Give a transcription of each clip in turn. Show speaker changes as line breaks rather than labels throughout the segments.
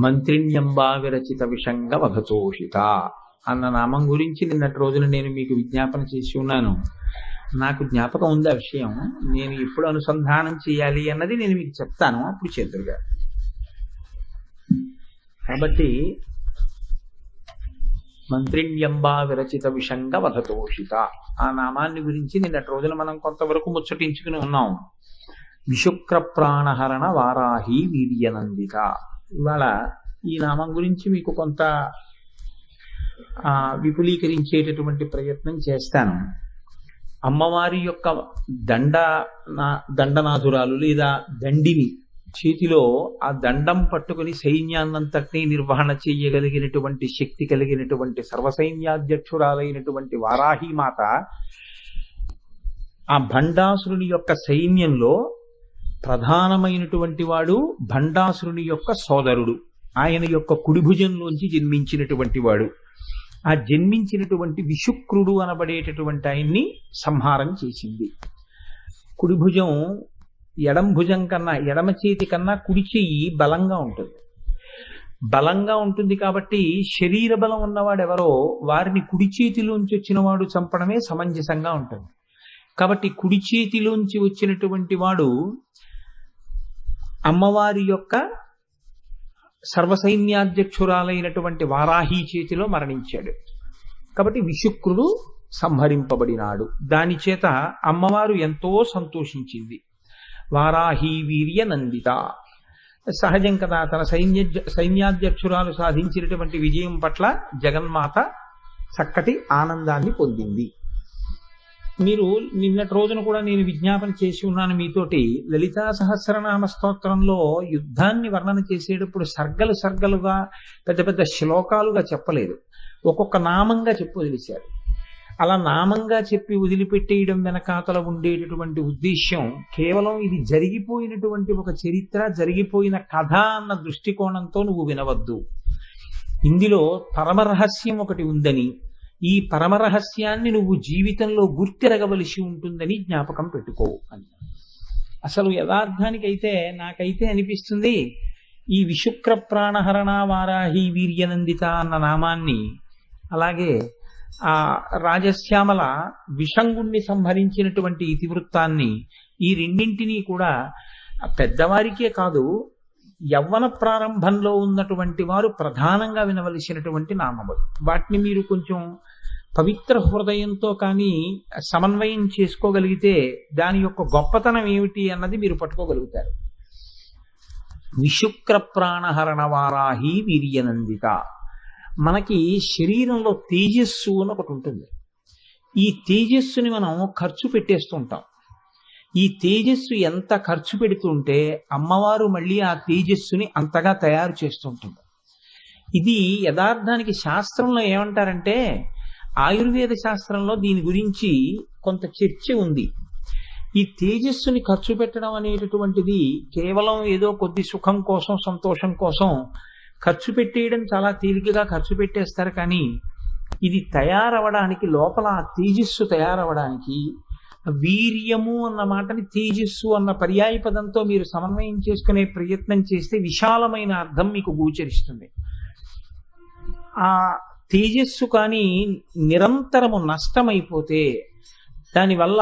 మంత్రిణ్యంబా విరచిత విషంగ వధతోషిత అన్న నామం గురించి నిన్నటి రోజున నేను మీకు విజ్ఞాపన చేసి ఉన్నాను. నాకు జ్ఞాపకం ఉంది ఆ విషయం. నేను ఎప్పుడు అనుసంధానం చేయాలి అన్నది నేను మీకు చెప్తాను, అప్పుడు చేతురుగా. కాబట్టి మంత్రిణ్యంబా విరచిత విషంగ వధతోషిత ఆ నామాన్ని గురించి నిన్నటి రోజున మనం కొంతవరకు ముచ్చటించుకుని ఉన్నాం. విశుక్ర ప్రాణహరణ వారాహి వీర్యనందిత. ఇవాళ ఈ నామం గురించి మీకు కొంత విపులీకరించేటటువంటి ప్రయత్నం చేస్తాను. అమ్మవారి యొక్క దండనాథురాలు లేదా దండిని చేతిలో ఆ దండం పట్టుకుని సైన్యాన్నంతటినీ నిర్వహణ చేయగలిగినటువంటి శక్తి కలిగినటువంటి సర్వసైన్యాధ్యక్షురాలైనటువంటి వారాహిమాత ఆ భండాసురుని యొక్క సైన్యంలో ప్రధానమైనటువంటి వాడు భండాసురుని యొక్క సోదరుడు. ఆయన యొక్క కుడిభుజంలోంచి జన్మించినటువంటి వాడు. ఆ జన్మించినటువంటి విశుక్రుడు అనబడేటటువంటి ఆయన్ని సంహారం చేసింది. కుడిభుజం ఎడం భుజం కన్నా, ఎడమ చేతి కన్నా కుడి చెయ్యి బలంగా ఉంటుంది. బలంగా ఉంటుంది కాబట్టి శరీర బలం ఉన్నవాడెవరో వారిని కుడి చేతిలోంచి వచ్చిన వాడు చంపడమే సమంజసంగా ఉంటుంది. కాబట్టి కుడి చేతిలోంచి వచ్చినటువంటి వాడు అమ్మవారి యొక్క సర్వసైన్యాధ్యక్షురాలైనటువంటి వారాహి చేతిలో మరణించాడు. కాబట్టి విశుక్రుడు సంహరింపబడినాడు. దాని చేత అమ్మవారు ఎంతో సంతోషించింది. వారాహి వీర్య నందిత. సహజం కదా, తన సైన్యాధ్యక్షురాలు సాధించినటువంటి విజయం పట్ల జగన్మాత చక్కటి ఆనందాన్ని పొందింది. మీరు నిన్నటి రోజున కూడా నేను విజ్ఞాపన చేసి ఉన్నాను మీతోటి. లలితా సహస్రనామ స్తోత్రంలో యుద్ధాన్ని వర్ణన చేసేటప్పుడు సర్గలుగా పెద్ద పెద్ద శ్లోకాలుగా చెప్పలేదు, ఒక్కొక్క నామంగా చెప్పి వదిలేశారు. అలా నామంగా చెప్పి వదిలిపెట్టేయడం వెనకాతల ఉండేటటువంటి ఉద్దేశ్యం కేవలం ఇది జరిగిపోయినటువంటి ఒక చరిత్ర, జరిగిపోయిన కథ అన్న దృష్టికోణంతో నువ్వు వినవద్దు. ఇందులో పరమరహస్యం ఒకటి ఉందని, ఈ పరమరహస్యాన్ని నువ్వు జీవితంలో గుర్తిరగవలసి ఉంటుందని జ్ఞాపకం పెట్టుకో అని. అసలు యథార్థానికైతే నాకైతే అనిపిస్తుంది, ఈ విశుక్ర ప్రాణహరణ వారాహి వీర్యనందిత అన్న నామాన్ని, అలాగే ఆ రాజశ్యామల విషంగుణ్ణి సంహరించినటువంటి ఇతివృత్తాన్ని, ఈ రెండింటినీ కూడా పెద్దవారికే కాదు యవ్వన ప్రారంభంలో ఉన్నటువంటి వారు ప్రధానంగా వినవలసినటువంటి నామములు. వాటిని మీరు కొంచెం పవిత్ర హృదయంతో కానీ సమన్వయం చేసుకోగలిగితే దాని యొక్క గొప్పతనం ఏమిటి అన్నది మీరు పట్టుకోగలుగుతారు. విశుక్ర ప్రాణహరణ వారాహి వీర్యనందిత. మనకి శరీరంలో తేజస్సు అని ఒకటి ఉంటుంది. ఈ తేజస్సుని మనం ఖర్చు పెట్టేస్తుంటాం. ఈ తేజస్సు ఎంత ఖర్చు పెడుతుంటే అమ్మవారు మళ్ళీ ఆ తేజస్సుని అంతగా తయారు చేస్తుంటుంది. ఇది యథార్థానికి శాస్త్రంలో ఏమంటారంటే, ఆయుర్వేద శాస్త్రంలో దీని గురించి కొంత చర్చ ఉంది. ఈ తేజస్సుని ఖర్చు పెట్టడం అనేటటువంటిది కేవలం ఏదో కొద్ది సుఖం కోసం, సంతోషం కోసం ఖర్చు పెట్టేయడం చాలా తేలికగా ఖర్చు పెట్టేస్తారు. కానీ ఇది తయారవడానికి, లోపల ఆ తేజస్సు తయారవడానికి, వీర్యము అన్న మాటని తేజస్సు అన్న పర్యాయ పదంతో మీరు సమన్వయం చేసుకునే ప్రయత్నం చేస్తే విశాలమైన అర్థం మీకు గోచరిస్తుంది. ఆ తేజస్సు కానీ నిరంతరము నష్టమైపోతే దానివల్ల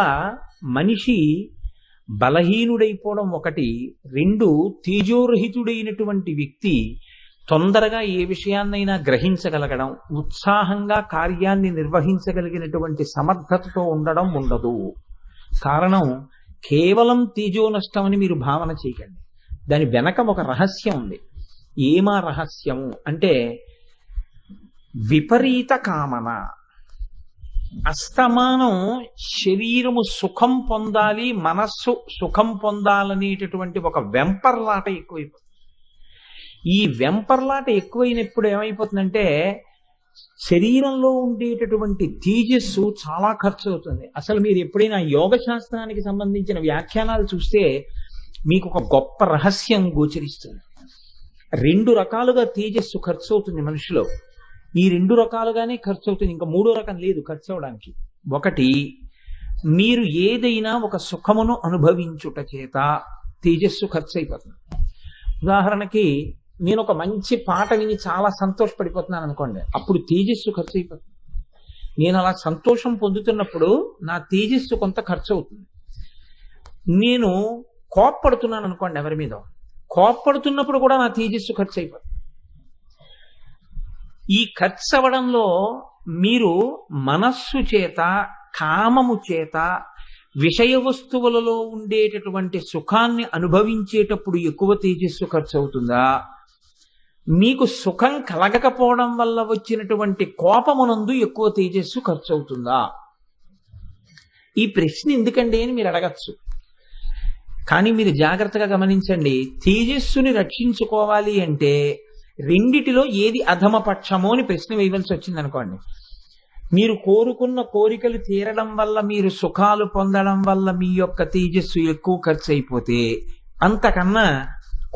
మనిషి బలహీనుడైపోవడం ఒకటి. రెండు, తేజోరహితుడైనటువంటి వ్యక్తి తొందరగా ఏ విషయాన్నైనా గ్రహించగలగడం, ఉత్సాహంగా కార్యాన్ని నిర్వహించగలిగినటువంటి సమర్థతతో ఉండడం ఉండదు. కారణం కేవలం తేజో నష్టం అని మీరు భావన చేయకండి. దాని వెనక ఒక రహస్యం ఉంది. ఏమా రహస్యము అంటే విపరీత కామన. అస్తమానం శరీరము సుఖం పొందాలి, మనస్సు సుఖం పొందాలనేటటువంటి ఒక వెంపర్లాట ఎక్కువైపోతుంది. ఈ వెంపర్లాట ఎక్కువైనప్పుడు ఏమైపోతుందంటే శరీరంలో ఉండేటటువంటి తేజస్సు చాలా ఖర్చు అవుతుంది. అసలు మీరు ఎప్పుడైనా యోగ శాస్త్రానికి సంబంధించిన వ్యాఖ్యానాలు చూస్తే మీకు ఒక గొప్ప రహస్యం గోచరిస్తుంది. రెండు రకాలుగా తేజస్సు ఖర్చు అవుతుంది మనిషిలో. ఈ రెండు రకాలుగానే ఖర్చు అవుతుంది, ఇంకా మూడో రకం లేదు ఖర్చు అవడానికి. ఒకటి, మీరు ఏదైనా ఒక సుఖమును అనుభవించుట చేత తేజస్సు ఖర్చు అయిపోతుంది. ఉదాహరణకి నేను ఒక మంచి పాట విని చాలా సంతోషపడిపోతున్నాను అనుకోండి, అప్పుడు తేజస్సు ఖర్చు అయిపోతుంది. నేను అలా సంతోషం పొందుతున్నప్పుడు నా తేజస్సు కొంత ఖర్చు అవుతుంది. నేను కోప్పడుతున్నాను అనుకోండి ఎవరి మీద, కోప్పడుతున్నప్పుడు కూడా నా తేజస్సు ఖర్చు అయిపోతుంది. ఈ ఖర్చు అవ్వడంలో మీరు మనస్సు చేత, కామము చేత, విషయ వస్తువులలో ఉండేటటువంటి సుఖాన్ని అనుభవించేటప్పుడు ఎక్కువ తేజస్సు ఖర్చు అవుతుందా, మీకు సుఖం కలగకపోవడం వల్ల వచ్చినటువంటి కోపమునందు ఎక్కువ తేజస్సు ఖర్చు అవుతుందా? ఈ ప్రశ్న ఎందుకండి అని మీరు అడగచ్చు. కానీ మీరు జాగ్రత్తగా గమనించండి, తేజస్సుని రక్షించుకోవాలి అంటే రెండిటిలో ఏది అధమపక్షమో అని ప్రశ్న వేయవలసి వచ్చింది అనుకోండి. మీరు కోరుకున్న కోరికలు తీరడం వల్ల, మీరు సుఖాలు పొందడం వల్ల మీ యొక్క తేజస్సు ఎక్కువ ఖర్చు అయిపోతే, అంతకన్నా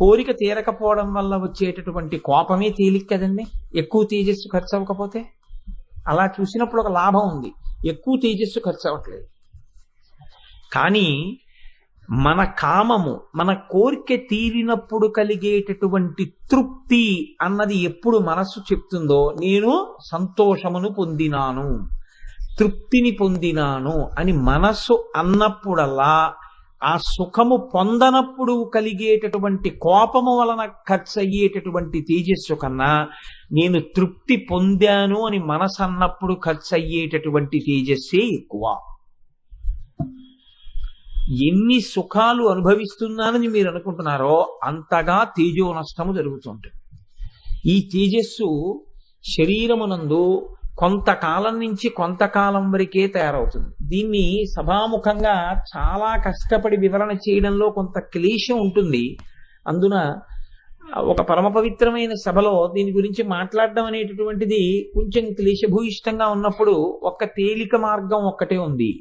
కోరిక తీరకపోవడం వల్ల వచ్చేటటువంటి కోపమే తేలిక కదండి ఎక్కువ తేజస్సు ఖర్చు అవ్వకపోతే. అలా చూసినప్పుడు ఒక లాభం ఉంది, ఎక్కువ తేజస్సు ఖర్చు అవ్వట్లేదు. కానీ మన కామము, మన కోరిక తీరినప్పుడు కలిగేటటువంటి తృప్తి అన్నది ఎప్పుడు మనస్సు చెప్తుందో, నేను సంతోషమును పొందినాను, తృప్తిని పొందినాను అని మనస్సు అన్నప్పుడల్లా, ఆ సుఖము పొందనప్పుడు కలిగేటటువంటి కోపము వలన ఖర్చు అయ్యేటటువంటి తేజస్సు కన్నా, నేను తృప్తి పొందాను అని మనసు అన్నప్పుడు ఖర్చు అయ్యేటటువంటి తేజస్సే ఎక్కువ. ఎన్ని సుఖాలు అనుభవిస్తున్నానని మీరు అనుకుంటున్నారో అంతగా తేజో నష్టము జరుగుతుంటుంది. ఈ తేజస్సు శరీరమునందు కొంతకాలం నుంచి కొంతకాలం వరకే తయారవుతుంది. దీన్ని సభాముఖంగా చాలా కష్టపడి వివరణ చేయడంలో కొంత క్లేశం ఉంటుంది. అందున ఒక పరమ పవిత్రమైన సభలో దీని గురించి మాట్లాడడం అనేటటువంటిది కొంచెం క్లేశభూయిష్టంగా ఉన్నప్పుడు ఒక్క తేలిక మార్గం ఒక్కటే ఉంది.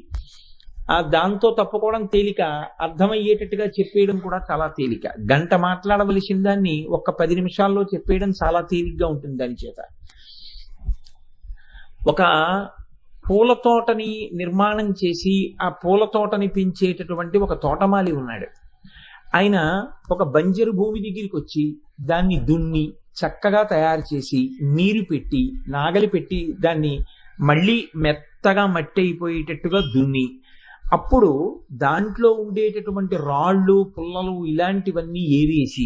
దాంతో తప్పుకోవడం తేలిక, అర్థమయ్యేటట్టుగా చెప్పేయడం కూడా చాలా తేలిక. గంట మాట్లాడవలసిన దాన్ని ఒక్క 10 నిమిషాల్లో చెప్పేయడం చాలా తేలిగ్గా ఉంటుంది. దాని చేత ఒక పూల తోటని నిర్మాణం చేసి ఆ పూల తోటని పెంచేటటువంటి ఒక తోటమాలి ఉన్నాడు. ఆయన ఒక బంజరు భూమి దగ్గరికి వచ్చి దాన్ని దున్ని చక్కగా తయారు చేసి నీరు పెట్టి నాగలి పెట్టి దాన్ని మళ్ళీ మెత్తగా మట్టి అయిపోయేటట్టుగా దున్ని, అప్పుడు దాంట్లో ఉండేటటువంటి రాళ్ళు పుల్లలు ఇలాంటివన్నీ ఏరేసి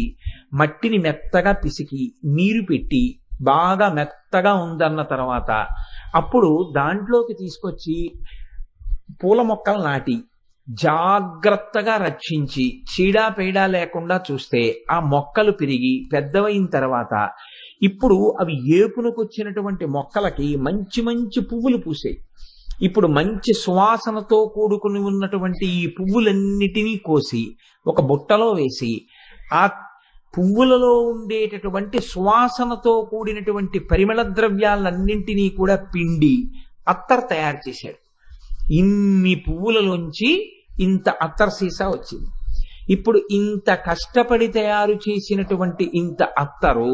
మట్టిని మెత్తగా పిసికి నీరు పెట్టి బాగా మెత్తగా ఉందన్న తర్వాత అప్పుడు దాంట్లోకి తీసుకొచ్చి పూల మొక్కలు నాటి జాగ్రత్తగా రక్షించి చీడా లేకుండా చూస్తే ఆ మొక్కలు పెరిగి పెద్దవైన తర్వాత ఇప్పుడు అవి ఏపునకొచ్చినటువంటి మొక్కలకి మంచి మంచి పువ్వులు పూసాయి. ఇప్పుడు మంచి సువాసనతో కూడుకుని ఉన్నటువంటి ఈ పువ్వులన్నిటినీ కోసి ఒక బుట్టలో వేసి ఆ పువ్వులలో ఉండేటటువంటి సువాసనతో కూడినటువంటి పరిమళ ద్రవ్యాలన్నింటినీ కూడా పిండి అత్తర్ తయారు చేశాడు. ఇన్ని పువ్వులలోంచి ఇంత అత్తర్ సీసా వచ్చింది. ఇప్పుడు ఇంత కష్టపడి తయారు చేసినటువంటి ఇంత అత్తరు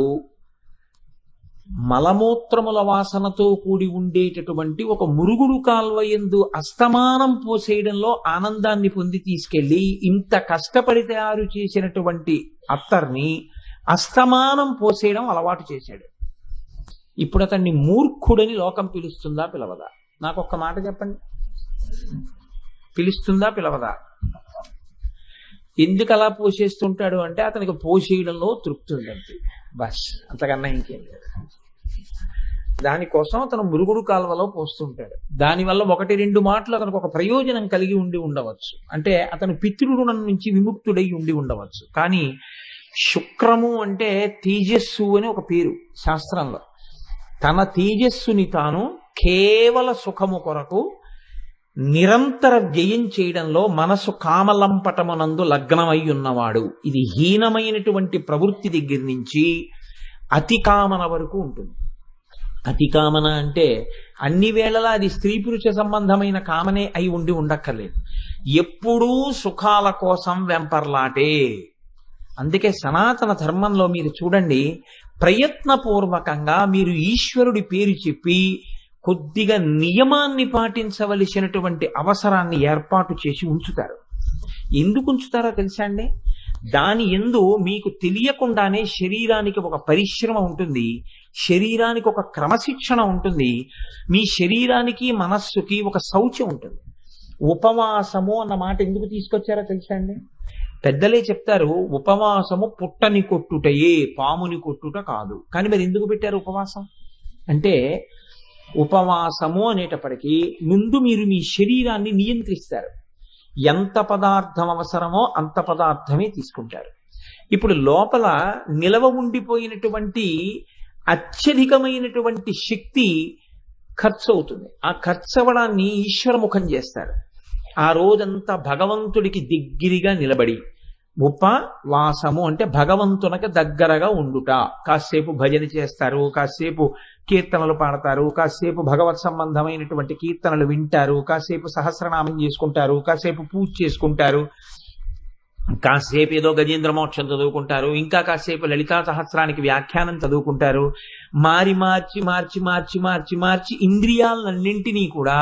మలమూత్రముల వాసనతో కూడి ఉండేటటువంటి ఒక మురుగుడు కాల్వయందు అస్తమానం పోసేయడంలో ఆనందాన్ని పొంది తీసుకెళ్లి ఇంత కష్టపడి తయారు చేసినటువంటి అత్తర్ని అస్తమానం పోసేయడం అలవాటు చేశాడు. ఇప్పుడు అతన్ని మూర్ఖుడని లోకం పిలుస్తుందా పిలవదా? నాకు ఒక్క మాట చెప్పండి, పిలుస్తుందా పిలవదా? ఎందుకు అలా పోసేస్తుంటాడు అంటే అతనికి పోసేయడంలో తృప్తి ఉందంటే, బస్ అంతకన్నా ఇంకేం లేదు. దానికోసం అతను మురుగుడు కాలువలో పోస్తుంటాడు. దానివల్ల 1-2 మాటలు అతనికి ఒక ప్రయోజనం కలిగి ఉండి ఉండవచ్చు, అంటే అతను పితృరుణం నుంచి విముక్తుడై ఉండి ఉండవచ్చు. కానీ శుక్రము అంటే తేజస్సు అని ఒక పేరు శాస్త్రంలో. తన తేజస్సుని తాను కేవల సుఖము కొరకు నిరంతర వ్యయం చేయడంలో మనసు కామలంపటమునందు లగ్నమై ఉన్నవాడు. ఇది హీనమైనటువంటి ప్రవృత్తి దగ్గర నుంచి అతి కామన వరకు ఉంటుంది. అతి కామన అంటే అన్ని వేళలా అది స్త్రీ పురుష సంబంధమైన కామనే అయి ఉండి ఉండక్కర్లేదు. ఎప్పుడూ సుఖాల కోసం వెంపర్లాటే. అందుకే సనాతన ధర్మంలో మీరు చూడండి, ప్రయత్నపూర్వకంగా మీరు ఈశ్వరుడి పేరు చెప్పి కొద్దిగా నియమాన్ని పాటించవలసినటువంటి అవసరాన్ని ఏర్పాటు చేసి ఉంచుతారు. ఎందుకు ఉంచుతారో తెలుసా అండి? దాని యందు మీకు తెలియకుండానే శరీరానికి ఒక పరిశ్రమ ఉంటుంది, శరీరానికి ఒక క్రమశిక్షణ ఉంటుంది, మీ శరీరానికి మనస్సుకి ఒక శౌచం ఉంటుంది. ఉపవాసము అన్న మాట ఎందుకు తీసుకొచ్చారో తెలుసా అండి? పెద్దలే చెప్తారు, ఉపవాసము పుట్టని కొట్టుటయే, పాముని కొట్టుట కాదు. కానీ మరి ఎందుకు పెట్టారు ఉపవాసం అంటే, ఉపవాసము అనేటప్పటికీ ముందు మీరు మీ శరీరాన్ని నియంత్రిస్తారు. ఎంత పదార్థం అవసరమో అంత పదార్థమే తీసుకుంటారు. ఇప్పుడు లోపల నిలవ ఉండిపోయినటువంటి అత్యధికమైనటువంటి శక్తి ఖర్చు అవుతుంది. ఆ ఖర్చు అవ్వడాన్ని ఈశ్వరముఖం చేస్తారు. ఆ రోజంతా భగవంతుడికి దగ్గరగా నిలబడి, ఉపవాసము అంటే భగవంతునికి దగ్గరగా ఉండుట. కాసేపు భజన చేస్తారు, కాసేపు కీర్తనలు పాడతారు, కాసేపు భగవత్ సంబంధమైనటువంటి కీర్తనలు వింటారు, కాసేపు సహస్రనామం చేసుకుంటారు, కాసేపు పూజ చేసుకుంటారు, కాసేపు ఏదో గజేంద్ర మోక్షం చదువుకుంటారు, ఇంకా కాసేపు లలితా సహస్రానికి వ్యాఖ్యానం చదువుకుంటారు. మార్చి మార్చి మార్చి మార్చి మార్చి మార్చి ఇంద్రియాలన్నింటినీ కూడా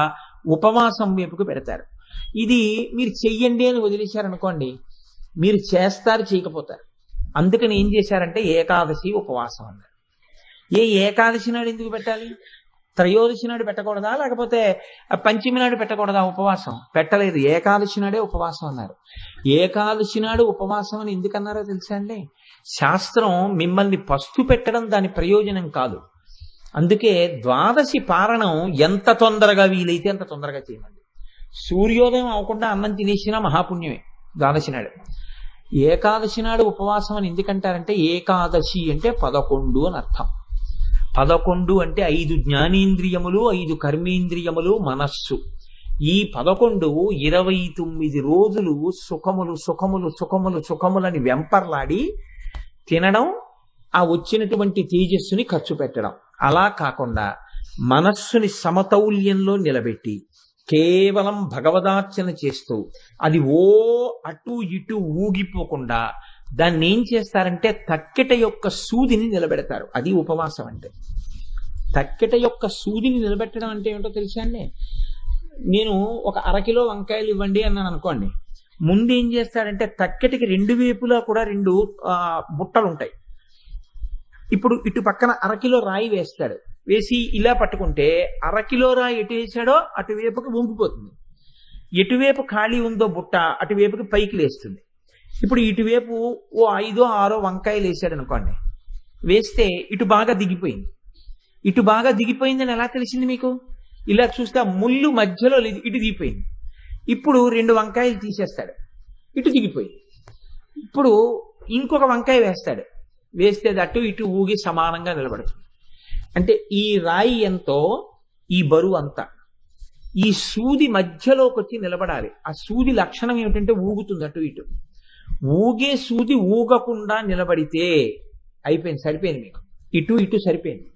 ఉపవాసం వైపుకు పెడతారు. ఇది మీరు చెయ్యండి అని వదిలేశారనుకోండి, మీరు చేస్తారు, చేయకపోతారు. అందుకని ఏం చేశారంటే ఏకాదశి ఉపవాసం అన్నారు. ఏకాదశి నాడు ఎందుకు పెట్టాలి? త్రయోదశి నాడు పెట్టకూడదా, లేకపోతే పంచమి నాడు పెట్టకూడదా ఉపవాసం? పెట్టలేదు, ఏకాదశి నాడే ఉపవాసం అన్నారు. ఏకాదశి నాడు ఉపవాసం అని ఎందుకన్నారో తెలుసా అండి? శాస్త్రం మిమ్మల్ని పస్తు పెట్టడం దాని ప్రయోజనం కాదు. అందుకే ద్వాదశి పారణం ఎంత తొందరగా వీలైతే అంత తొందరగా చేయండి. సూర్యోదయం అవ్వకుండా అన్నం తినేసినా మహాపుణ్యమే ద్వాదశి నాడు. ఏకాదశి నాడు ఉపవాసం అని ఎందుకంటారంటే, ఏకాదశి అంటే 11 అని అర్థం. 11 అంటే 5 జ్ఞానేంద్రియములు, 5 కర్మేంద్రియములు, మనస్సు. ఈ 11 29 రోజులు సుఖములు సుఖములు సుఖములు సుఖములని వెంపర్లాడి తినడం, ఆ వచ్చినటువంటి తేజస్సుని ఖర్చు పెట్టడం. అలా కాకుండా మనస్సుని సమతౌల్యంలో నిలబెట్టి కేవలం భగవదార్చన చేస్తూ అది అటు ఇటు ఊగిపోకుండా దాన్ని ఏం చేస్తారంటే తక్కెట యొక్క సూదిని నిలబెడతారు. అది ఉపవాసం అంటే. తక్కెట యొక్క సూదిని నిలబెట్టడం అంటే ఏమిటో తెలుసా అండి? నేను ఒక 1/2 కిలో వంకాయలు ఇవ్వండి అన్నాను అనుకోండి, ముందు ఏం చేస్తాడంటే తక్కెటికి 2 వైపులా కూడా 2 బుట్టలు ఉంటాయి. ఇప్పుడు ఇటు పక్కన 1/2 కిలో రాయి వేస్తాడు. వేసి ఇలా పట్టుకుంటే 1/2 కిలో రాయి ఎటు వేసాడో అటువైపుకి వంగిపోతుంది. ఎటువైపు ఖాళీ ఉందో బుట్ట అటువైపుకి పైకి లేస్తుంది. ఇప్పుడు ఇటువైపు 5 6 వంకాయలు వేసాడు అనుకోండి, వేస్తే ఇటు బాగా దిగిపోయింది. ఇటు బాగా దిగిపోయిందని ఎలా తెలిసింది మీకు? ఇలా చూస్తే ఆ ముళ్ళు మధ్యలో ఇటు దిగిపోయింది. ఇప్పుడు 2 వంకాయలు తీసేస్తాడు, ఇటు దిగిపోయింది. ఇప్పుడు ఇంకొక వంకాయ వేస్తాడు, వేస్తే అది అటు ఇటు ఊగి సమానంగా నిలబడుతుంది. అంటే ఈ రాయి ఎంతో ఈ బరువు అంతా ఈ సూది మధ్యలోకి వచ్చి నిలబడాలి. ఆ సూది లక్షణం ఏమిటంటే ఊగుతుంది అటు ఇటు. ఊగే సూది ఊగకుండా నిలబడితే అయిపోయింది, సరిపోయింది. మీకు ఇటు ఇటు సరిపోయింది.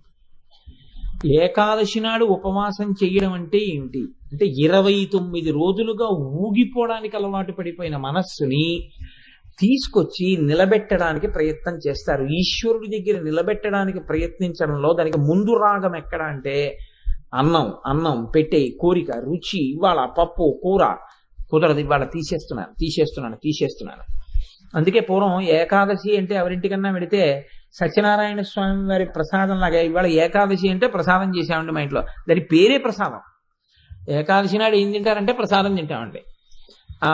ఏకాదశి నాడు ఉపవాసం చెయ్యడం అంటే ఏమిటి అంటే 29 రోజులుగా ఊగిపోవడానికి అలవాటు పడిపోయిన మనస్సుని తీసుకొచ్చి నిలబెట్టడానికి ప్రయత్నం చేస్తారు. ఈశ్వరుడి దగ్గర నిలబెట్టడానికి ప్రయత్నించడంలో దానికి ముందు రాగం ఎక్కడ అంటే అన్నం పెట్టే కోరిక, రుచి. ఇవాళ పప్పు కూర కుదరదు, ఇవాళ తీసేస్తున్నాను. అందుకే పూర్వం ఏకాదశి అంటే ఎవరింటికన్నా వెడితే సత్యనారాయణ స్వామి వారి ప్రసాదం లాగా ఇవాళ ఏకాదశి అంటే ప్రసాదం చేసామండి మా ఇంట్లో. దాని పేరే ప్రసాదం. ఏకాదశి నాడు ఏం తింటారంటే ప్రసాదం తింటామండి. ఆ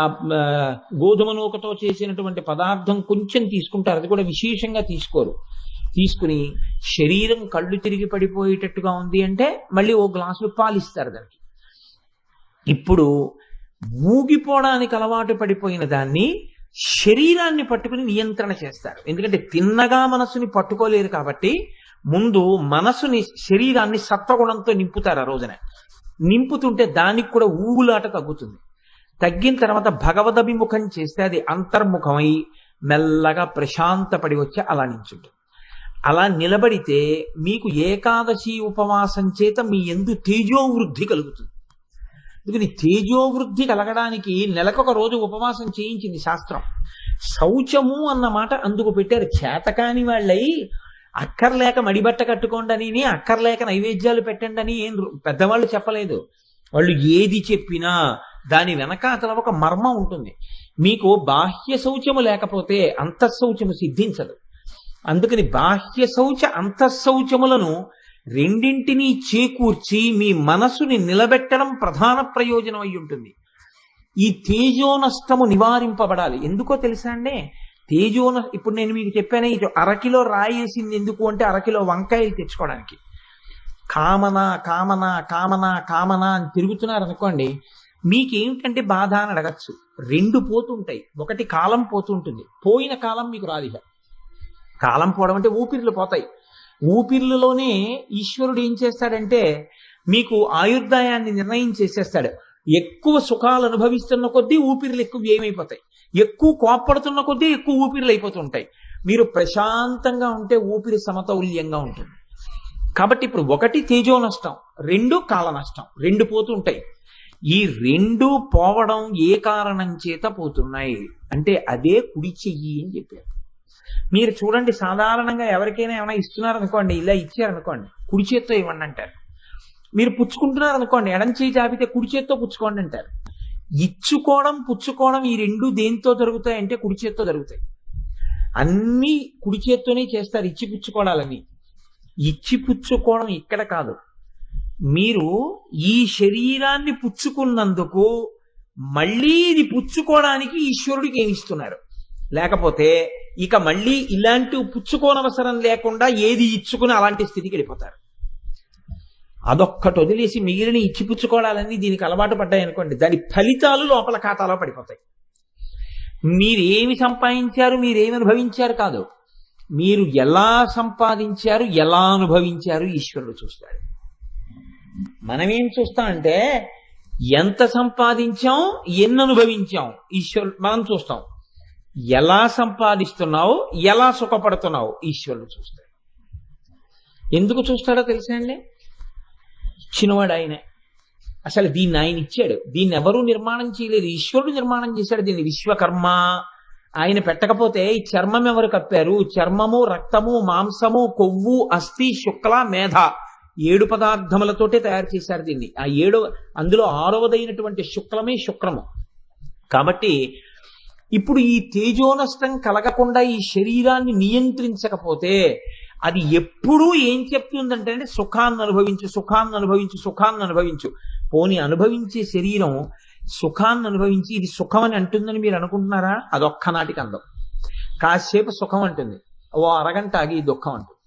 గోధుమ నూకతో చేసినటువంటి పదార్థం కొంచెం తీసుకుంటారు, అది కూడా విశేషంగా తీసుకోరు. తీసుకుని శరీరం కళ్ళు తిరిగి పడిపోయేటట్టుగా ఉంది అంటే మళ్ళీ 1 గ్లాసు పాలు ఇస్తారు దానికి. ఇప్పుడు ఊగిపోవడానికి అలవాటు పడిపోయిన దాన్ని శరీరాన్ని పట్టుకుని నియంత్రణ చేస్తారు. ఎందుకంటే తిన్నగా మనసుని పట్టుకోలేరు కాబట్టి ముందు మనసుని శరీరాన్ని సత్వగుణంతో నింపుతారు. ఆ రోజున నింపుతుంటే దానికి కూడా ఊగులాట తగ్గుతుంది. తగ్గిన తర్వాత భగవదభిముఖం చేస్తే అది అంతర్ముఖమై మెల్లగా ప్రశాంతపడి వచ్చి అలా నించుంటుంది. అలా నిలబడితే మీకు ఏకాదశి ఉపవాసం చేత మీ యందు తేజోవృద్ధి కలుగుతుంది. అందుకని తేజోవృద్ధి కలగడానికి నెలకొక రోజు ఉపవాసం చేయించింది శాస్త్రం. శౌచము అన్న మాట అందుకు పెట్టారు. చేతకాని వాళ్ళై అక్కర్లేక మడిబట్ట కట్టుకోండి అని, అక్కర్లేక నైవేద్యాలు పెట్టండి అని ఏం పెద్దవాళ్ళు చెప్పలేదు. వాళ్ళు ఏది చెప్పినా దాని వెనకాతల ఒక మర్మం ఉంటుంది. మీకు బాహ్య శౌచము లేకపోతే అంతఃశౌచము సిద్ధించదు. అందుకని బాహ్య శౌచ అంతఃశౌచములను రెండింటినీ చేకూర్చి మీ మనసుని నిలబెట్టడం ప్రధాన ప్రయోజనం అయి ఉంటుంది. ఈ తేజోనష్టము నివారింపబడాలి. ఎందుకో తెలుసా అండి? ఇప్పుడు నేను మీకు చెప్పాను, ఇది అరకిలో రాయి వేసింది ఎందుకు అంటే అరకిలో వంకాయలు తెచ్చుకోవడానికి. కామన కామన కామన కామన అని తిరుగుతున్నారు అనుకోండి, మీకేమిటంటే బాధ అని అడగచ్చు. రెండు పోతుంటాయి. ఒకటి కాలం పోతుంటుంది, పోయిన కాలం మీకు రాదు. కాలం పోవడం అంటే ఊపిర్లు పోతాయి. ఊపిర్లలోనే ఈశ్వరుడు ఏం చేస్తాడంటే మీకు ఆయుర్దాయాన్ని నిర్ణయం చేసేస్తాడు. ఎక్కువ సుఖాలు అనుభవిస్తున్న కొద్దీ ఊపిర్లు ఎక్కువ వ్యయమైపోతాయి, ఎక్కువ కోప్పడుతున్న కొద్దీ ఎక్కువ ఊపిర్లు అయిపోతుంటాయి. మీరు ప్రశాంతంగా ఉంటే ఊపిరి సమతౌల్యంగా ఉంటుంది. కాబట్టి ఇప్పుడు ఒకటి తేజో నష్టం, రెండు కాల నష్టం, రెండు పోతుంటాయి. ఈ రెండు పోవడం ఏ కారణం చేత పోతున్నాయి అంటే అదే కుడి చెయ్యి అని చెప్పారు. మీరు చూడండి, సాధారణంగా ఎవరికైనా ఏమైనా ఇస్తున్నారనుకోండి, ఇలా ఇచ్చారనుకోండి, కుడి చేత్తో ఇవ్వండి అంటారు. మీరు పుచ్చుకుంటున్నారు అనుకోండి, ఎడం చేయి చాపితే కుడి చేత్తో పుచ్చుకోండి అంటారు. ఇచ్చుకోవడం పుచ్చుకోవడం ఈ రెండు దేంతో జరుగుతాయి అంటే కుడి చేత్తో జరుగుతాయి. అన్నీ కుడి చేత్తోనే చేస్తారు ఇచ్చి పుచ్చుకోవడాలని. ఇచ్చి పుచ్చుకోవడం ఇక్కడ కాదు. మీరు ఈ శరీరాన్ని పుచ్చుకున్నందుకు మళ్ళీ ఇది పుచ్చుకోవడానికి ఈశ్వరుడికి ఏమి ఇస్తున్నారు. లేకపోతే ఇక మళ్ళీ ఇలాంటి పుచ్చుకోనవసరం లేకుండా ఏది ఇచ్చుకుని అలాంటి స్థితికి వెళ్ళిపోతారు. అదొక్కటి వదిలేసి మిగిలిన ఇచ్చిపుచ్చుకోవడాలన్నీ దీనికి అలవాటు పడ్డాయి అనుకోండి, దాని ఫలితాలు లోపల ఖాతాలో పడిపోతాయి. మీరేమి సంపాదించారు, మీరేమి అనుభవించారు కాదు, మీరు ఎలా సంపాదించారు, ఎలా అనుభవించారు ఈశ్వరుడు చూస్తాడు. మనమేం చూస్తామంటే ఎంత సంపాదించాం, ఎన్ని అనుభవించాం ఈశ్వరుడు మనం చూస్తాం. ఎలా సంపాదిస్తున్నావు, ఎలా సుఖపడుతున్నావు ఈశ్వరుడు చూస్తాడు. ఎందుకు చూస్తాడో తెలుసా అండి? ఇచ్చినవాడు ఆయనే. అసలు దీన్ని ఆయన ఇచ్చాడు. దీన్ని ఎవరూ నిర్మాణం చేయలేదు, ఈశ్వరుడు నిర్మాణం చేశాడు. దీన్ని విశ్వకర్మ. ఆయన పెట్టకపోతే ఈ చర్మం ఎవరు కప్పారు? చర్మము, రక్తము, మాంసము, కొవ్వు, అస్థి, శుక్ల, మేధ 7 పదార్థములతోటే తయారు చేశారు దీన్ని. ఆ 7 అందులో 6వదైనటువంటి శుక్లమే శుక్రము. కాబట్టి ఇప్పుడు ఈ తేజోనష్టం కలగకుండా ఈ శరీరాన్ని నియంత్రించకపోతే అది ఎప్పుడూ ఏం చెప్తుందంటే సుఖాన్ని అనుభవించు, సుఖాన్ని అనుభవించు, సుఖాన్ని అనుభవించు. పోని అనుభవించే శరీరం సుఖాన్ని అనుభవించి ఇది సుఖం అని అంటుందని మీరు అనుకుంటున్నారా? అదొక్కనాటికి అందం. కాసేపు సుఖం అంటుంది, ఓ అరగంట ఆగి దుఃఖం అంటుంది.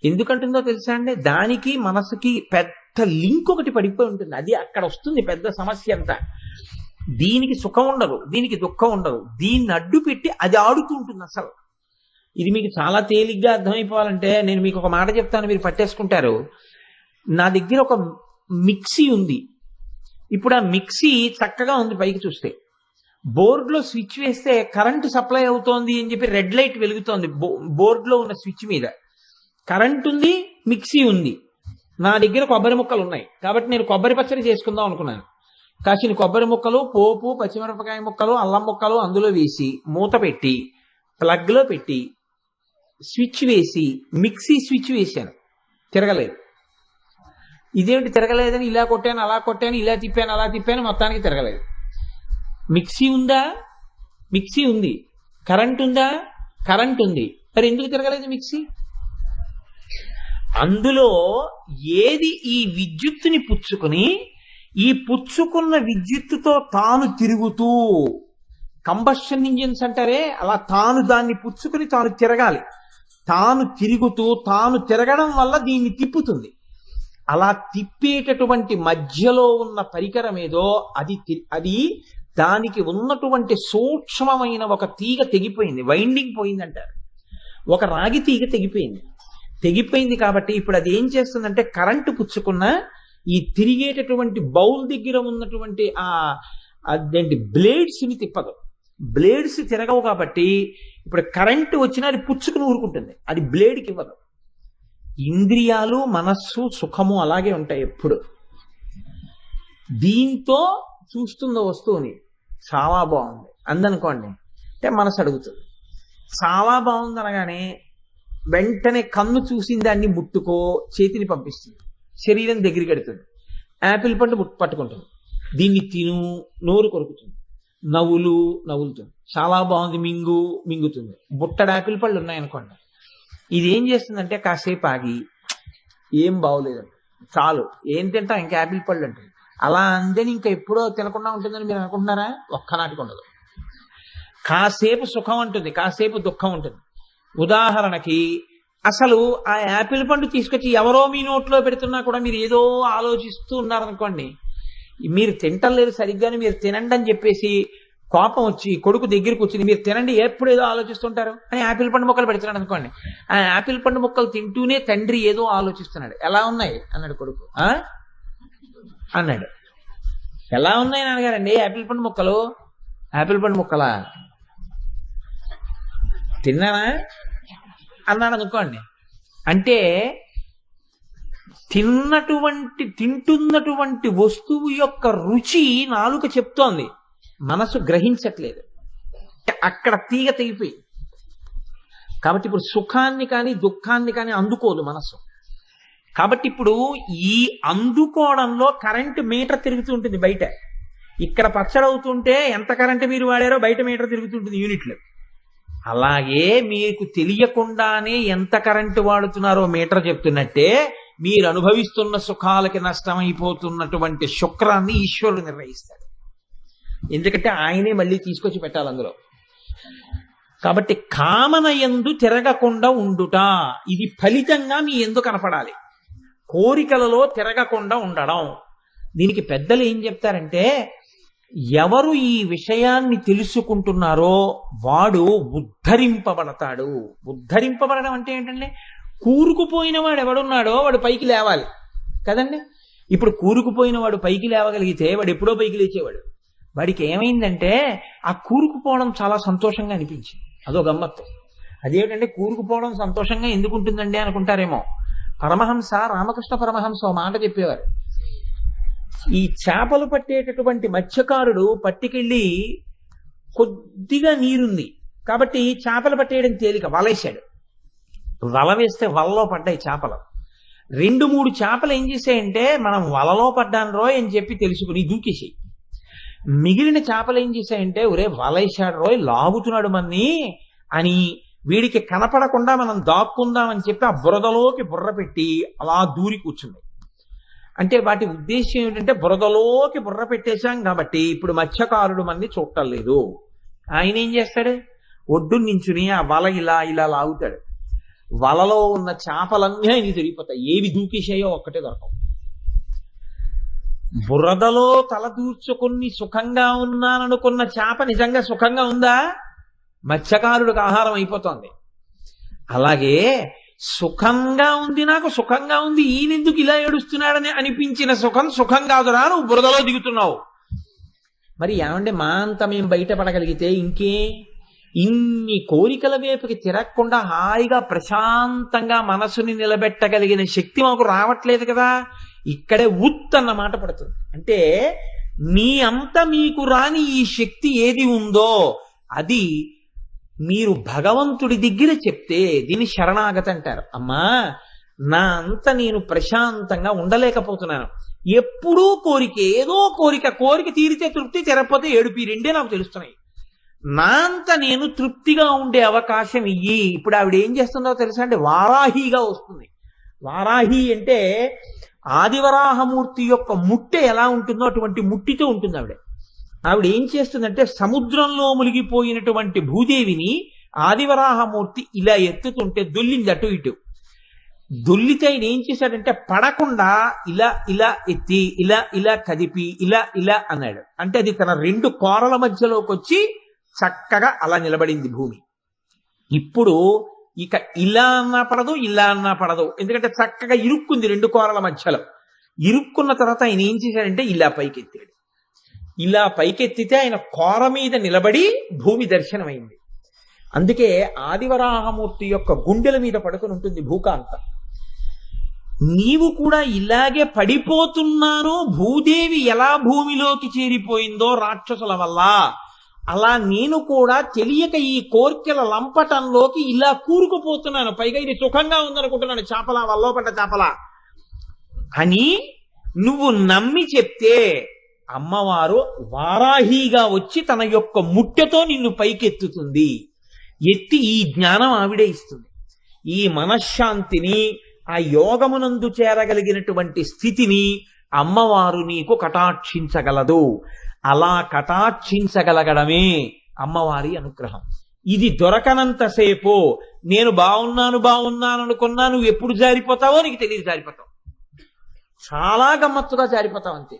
ఎందుకంటుందో తెలుసా అండి? దానికి మనసుకి పెద్ద లింక్ ఒకటి పడిపోయి ఉంటుంది. అది అక్కడ వస్తుంది పెద్ద సమస్య అంతా. దీనికి సుఖం ఉండదు, దీనికి దుఃఖం ఉండదు. దీన్ని అడ్డు పెట్టి అది ఆడుతూ ఉంటుంది. అసలు ఇది మీకు చాలా తేలిగ్గా అర్థమైపోవాలంటే నేను మీకు ఒక మాట చెప్తాను, మీరు పట్టేసుకుంటారు. నా దగ్గర ఒక మిక్సీ ఉంది. ఇప్పుడు ఆ మిక్సీ చక్కగా ఉంది, పైకి చూస్తే బోర్డులో స్విచ్ వేస్తే కరెంటు సప్లై అవుతోంది అని చెప్పి రెడ్ లైట్ వెలుగుతోంది. బోర్డులో ఉన్న స్విచ్ మీద కరెంట్ ఉంది, మిక్సీ ఉంది. నా దగ్గర కొబ్బరి ముక్కలు ఉన్నాయి కాబట్టి నేను కొబ్బరి పచ్చడి చేసుకుందాం అనుకున్నాను. కాసిన కొబ్బరి ముక్కలు, పోపు, పచ్చిమిరపకాయ ముక్కలు, అల్లం ముక్కలు అందులో వేసి మూత పెట్టి ప్లగ్లో పెట్టి స్విచ్ వేసి మిక్సీ స్విచ్ వేశాను, తిరగలేదు. ఇదేమిటి తిరగలేదని ఇలా కొట్టాను, అలా కొట్టాను, ఇలా తిప్పాను, అలా తిప్పాను, మొత్తానికి తిరగలేదు. మిక్సీ ఉందా? మిక్సీ ఉంది. కరెంట్ ఉందా? కరెంట్ ఉంది. మరి ఎందుకు తిరగలేదు మిక్సీ? అందులో ఏది ఈ విద్యుత్తుని పుచ్చుకుని ఈ పుచ్చుకున్న విద్యుత్తుతో తాను తిరుగుతూ, కంబషన్ ఇంజిన్స్ అంటారే అలా, తాను దాన్ని పుచ్చుకుని తాను తిరగాలి. తాను తిరుగుతూ తాను తిరగడం వల్ల దీన్ని తిప్పుతుంది. అలా తిప్పేటటువంటి మధ్యలో ఉన్న పరికరం ఏదో అది దానికి ఉన్నటువంటి సూక్ష్మమైన ఒక తీగ తెగిపోయింది, వైండింగ్ పోయిందంటారు. ఒక రాగి తీగ తెగిపోయింది కాబట్టి ఇప్పుడు అది ఏం చేస్తుందంటే కరెంటు పుచ్చుకున్న ఈ తిరిగేటటువంటి బౌల్ దగ్గర ఉన్నటువంటి అదేంటి బ్లేడ్స్ ని తిప్పదు. బ్లేడ్స్ తిరగవు కాబట్టి ఇప్పుడు కరెంటు వచ్చినా అది పుచ్చుకుని ఊరుకుంటుంది, అది బ్లేడ్కి ఇవ్వదు. ఇంద్రియాలు, మనస్సు, సుఖము అలాగే ఉంటాయి ఎప్పుడు. దీంతో చూస్తున్న వస్తువుని చాలా బాగుంది అందనుకోండి అంటే మనసు అడుగుతుంది. చాలా బాగుంది అనగానే వెంటనే కన్ను చూసిన దాన్ని ముట్టుకో, చేతిని పంపిస్తుంది, శరీరం దగ్గరికి ఎడుతుంది, యాపిల్ పండు పట్టుకుంటుంది. దీన్ని తిను, నోరు కొరుకుతుంది. నవ్వులు నవ్వులుతుంది. చాలా బాగుంది, మింగుతుంది. బుట్టడు యాపిల్ పళ్ళు ఉన్నాయనుకోండి, ఇది ఏం చేస్తుందంటే కాసేపు ఆగి ఏం బాగోలేదండి, చాలు ఏం తింటా ఇంకా యాపిల్ పళ్ళు అంటుంది. అలా అందని ఇంకా ఎప్పుడో తినకుండా ఉంటుందని మీరు అనుకుంటున్నారా? ఒక్కనాటికి ఉండదు. కాసేపు సుఖం ఉంటుంది, కాసేపు దుఃఖం ఉంటుంది. ఉదాహరణకి అసలు ఆ యాపిల్ పండు తీసుకొచ్చి ఎవరో మీ నోట్లో పెడుతున్నా కూడా మీరు ఏదో ఆలోచిస్తూ ఉన్నారనుకోండి, మీరు తింటలేదు సరిగ్గానే, మీరు తినండి అని చెప్పేసి కోపం వచ్చి కొడుకు దగ్గరికి వచ్చింది, మీరు తినండి ఎప్పుడు ఏదో ఆలోచిస్తుంటారు అని యాపిల్ పండు ముక్కలు పెడుతున్నాడు అనుకోండి. ఆ యాపిల్ పండు ముక్కలు తింటూనే తండ్రి ఏదో ఆలోచిస్తున్నాడు. ఎలా ఉన్నాయి అన్నాడు కొడుకు. అన్నాడు. ఎలా ఉన్నాయి నాన్నగారండి యాపిల్ పండు ముక్కలు? యాపిల్ పండు ముక్కలా తిన్నానా అన్నాడు అనుకోండి. అంటే తింటున్నటువంటి వస్తువు యొక్క రుచి నాలుక చెప్తోంది, మనసు గ్రహించట్లేదు. అక్కడ తీగ తెగిపోయి. కాబట్టి ఇప్పుడు సుఖాన్ని కానీ దుఃఖాన్ని కానీ అందుకోదు మనసు. కాబట్టి ఇప్పుడు ఈ అందుకోవడంలో కరెంటు మీటర్ తిరుగుతూ ఉంటుంది బయట. ఇక్కడ పచ్చడవుతుంటే ఎంత కరెంటు మీరు వాడారో బయట మీటర్ తిరుగుతుంటుంది యూనిట్లు. అలాగే మీకు తెలియకుండానే ఎంత కరెంటు వాడుతున్నారో మీటర్ చెప్తున్నట్టే మీరు అనుభవిస్తున్న సుఖాలకి నష్టమైపోతున్నటువంటి శుక్రాన్ని ఈశ్వరుడు నిర్ణయిస్తాడు. ఎందుకంటే ఆయనే మళ్ళీ తీసుకొచ్చి పెట్టాలి అందులో. కాబట్టి కామన యందు తిరగకుండా ఉండుట, ఇది ఫలితంగా మీ యందు కనపడాలి. కోరికలలో తిరగకుండా ఉండడం. దీనికి పెద్దలు ఏం చెప్తారంటే, ఎవరు ఈ విషయాన్ని తెలుసుకుంటున్నారో వాడు ఉద్ధరింపబడతాడు. ఉద్ధరింపబడడం అంటే ఏంటంటే, కూరుకుపోయిన వాడు ఎవడున్నాడో వాడు పైకి లేవాలి కదండి. ఇప్పుడు కూరుకుపోయిన వాడు పైకి లేవగలిగితే వాడు ఎప్పుడో పైకి లేచేవాడు. వాడికి ఏమైందంటే ఆ కూరుకుపోవడం చాలా సంతోషంగా అనిపించింది. అదో గమ్మత్తు. అదేమిటంటే కూరుకుపోవడం సంతోషంగా ఎందుకు ఉంటుందండి అనుకుంటారేమో. పరమహంస రామకృష్ణ పరమహంస ఓ మాట చెప్పేవారు. ఈ చేపలు పట్టేటటువంటి మత్స్యకారుడు పట్టుకెళ్ళి కొద్దిగా నీరుంది కాబట్టి చేపలు పట్టేయడం తేలిక, వలేశాడు. వల వేస్తే వలలో పడ్డాయి చేపలు. 2-3 చేపలు ఏం చేశాయంటే మనం వలలో పడ్డాను రోయ్ అని చెప్పి తెలుసుకుని దూకేసాయి. మిగిలిన చేపలు ఏం చేశాయంటే ఒరే వలేశాడు రోయ్, లాగుతున్నాడు మన్ని అని వీడికి కనపడకుండా మనం దాక్కుందామని చెప్పి ఆ బురదలోకి బుర్ర పెట్టి అలా దూరి కూర్చుంది. అంటే వాటి ఉద్దేశం ఏమిటంటే బురదలోకి బుర్ర పెట్టేశాం కాబట్టి ఇప్పుడు మత్స్యకారుడు మన్ని చూడటం లేదు. ఆయన ఏం చేస్తాడు, ఒడ్డు నించుని ఆ వల ఇలా ఇలా లాగుతాడు. వలలో ఉన్న చేపలన్నీ ఆయనకి తిరిగిపోతాయి. ఏవి దూకేశాయో ఒక్కటే దొరకవు. బురదలో తల దూర్చుకుని సుఖంగా ఉన్నాననుకున్న చేప నిజంగా సుఖంగా ఉందా? మత్స్యకారుడికి ఆహారం అయిపోతుంది. అలాగే సుఖంగా ఉంది, నాకు సుఖంగా ఉంది, ఈయనెందుకు ఇలా ఏడుస్తున్నాడని అనిపించిన సుఖం సుఖం కాదురా, నువ్వు బురదలో దిగుతున్నావు. మరి ఏమంటే మా అంత మేము బయటపడగలిగితే ఇంకే ఇన్ని కోరికల వైపుకి తిరగకుండా హాయిగా ప్రశాంతంగా మనసుని నిలబెట్టగలిగిన శక్తి మాకు రావట్లేదు కదా. ఇక్కడే అన్న మాట పడుతుంది. అంటే మీ అంత మీకు రాని ఈ శక్తి ఏది ఉందో అది మీరు భగవంతుడి దగ్గర చెప్తే దీన్ని శరణాగతి అంటారు. అమ్మా నా అంత నేను ప్రశాంతంగా ఉండలేకపోతున్నాను, ఎప్పుడూ కోరిక, ఏదో కోరిక తీరితే తృప్తి, తెరపోతే ఏడుపి, రెండే నాకు తెలుస్తున్నాయి. నా అంత నేను తృప్తిగా ఉండే అవకాశం ఇయ్యి. ఇప్పుడు ఆవిడ ఏం చేస్తుందో తెలుసా అండి, వారాహిగా వస్తుంది. వారాహి అంటే ఆదివరాహమూర్తి యొక్క ముట్టె ఎలా ఉంటుందో అటువంటి ముట్టితో ఉంటుంది ఆవిడ. ఆవిడ ఏం చేస్తుందంటే సముద్రంలో మునిగిపోయినటువంటి భూదేవిని ఆదివరాహమూర్తి ఇలా ఎత్తుతుంటే దొల్లింది అటు ఇటు. దొల్లితే ఆయన ఏం చేశాడంటే పడకుండా ఇలా ఇలా ఎత్తి ఇలా ఇలా కదిపి ఇలా ఇలా అన్నాడు. అంటే అది తన 2 కోరల మధ్యలోకి వచ్చి చక్కగా అలా నిలబడింది భూమి. ఇప్పుడు ఇక ఇలా అన్నా పడదు, ఇలా అన్నా పడదు, ఎందుకంటే చక్కగా ఇరుక్కుంది 2 కోరల మధ్యలో. ఇరుక్కున్న తర్వాత ఆయన ఏం చేశాడంటే ఇలా పైకెత్తాడు. ఇలా పైకెత్తితే ఆయన కోర మీద నిలబడి భూమి దర్శనమైంది. అందుకే ఆదివరాహమూర్తి యొక్క గుండెల మీద పడుకుని ఉంటుంది భూకాంత. నీవు కూడా ఇలాగే పడిపోతున్నాను, భూదేవి ఎలా భూమిలోకి చేరిపోయిందో రాక్షసుల వల్ల, అలా నేను కూడా తెలియక ఈ కోర్కెల లంపటంలోకి ఇలా కూరుకుపోతున్నాను, పైగా ఇది సుఖంగా ఉందనుకుంటున్నాను, చేపల వల్లో పడ్డ చేపల అని నువ్వు నమ్మి చెప్తే అమ్మవారు వారాహిగా వచ్చి తన యొక్క ముట్టెతో నిన్ను పైకెత్తుతుంది. ఎత్తి ఈ జ్ఞానం ఆవిడే ఇస్తుంది. ఈ మనశ్శాంతిని, ఆ యోగమునందు చేరగలిగినటువంటి స్థితిని అమ్మవారు నీకు కటాక్షించగలదు. అలా కటాక్షించగలగడమే అమ్మవారి అనుగ్రహం. ఇది దొరకనంతసేపు నేను బాగున్నాను అనుకున్నా, నువ్వు ఎప్పుడు జారిపోతావో నీకు తెలియదు. జారిపోతావు, చాలా గమ్మత్తుగా జారిపోతావు అంతే.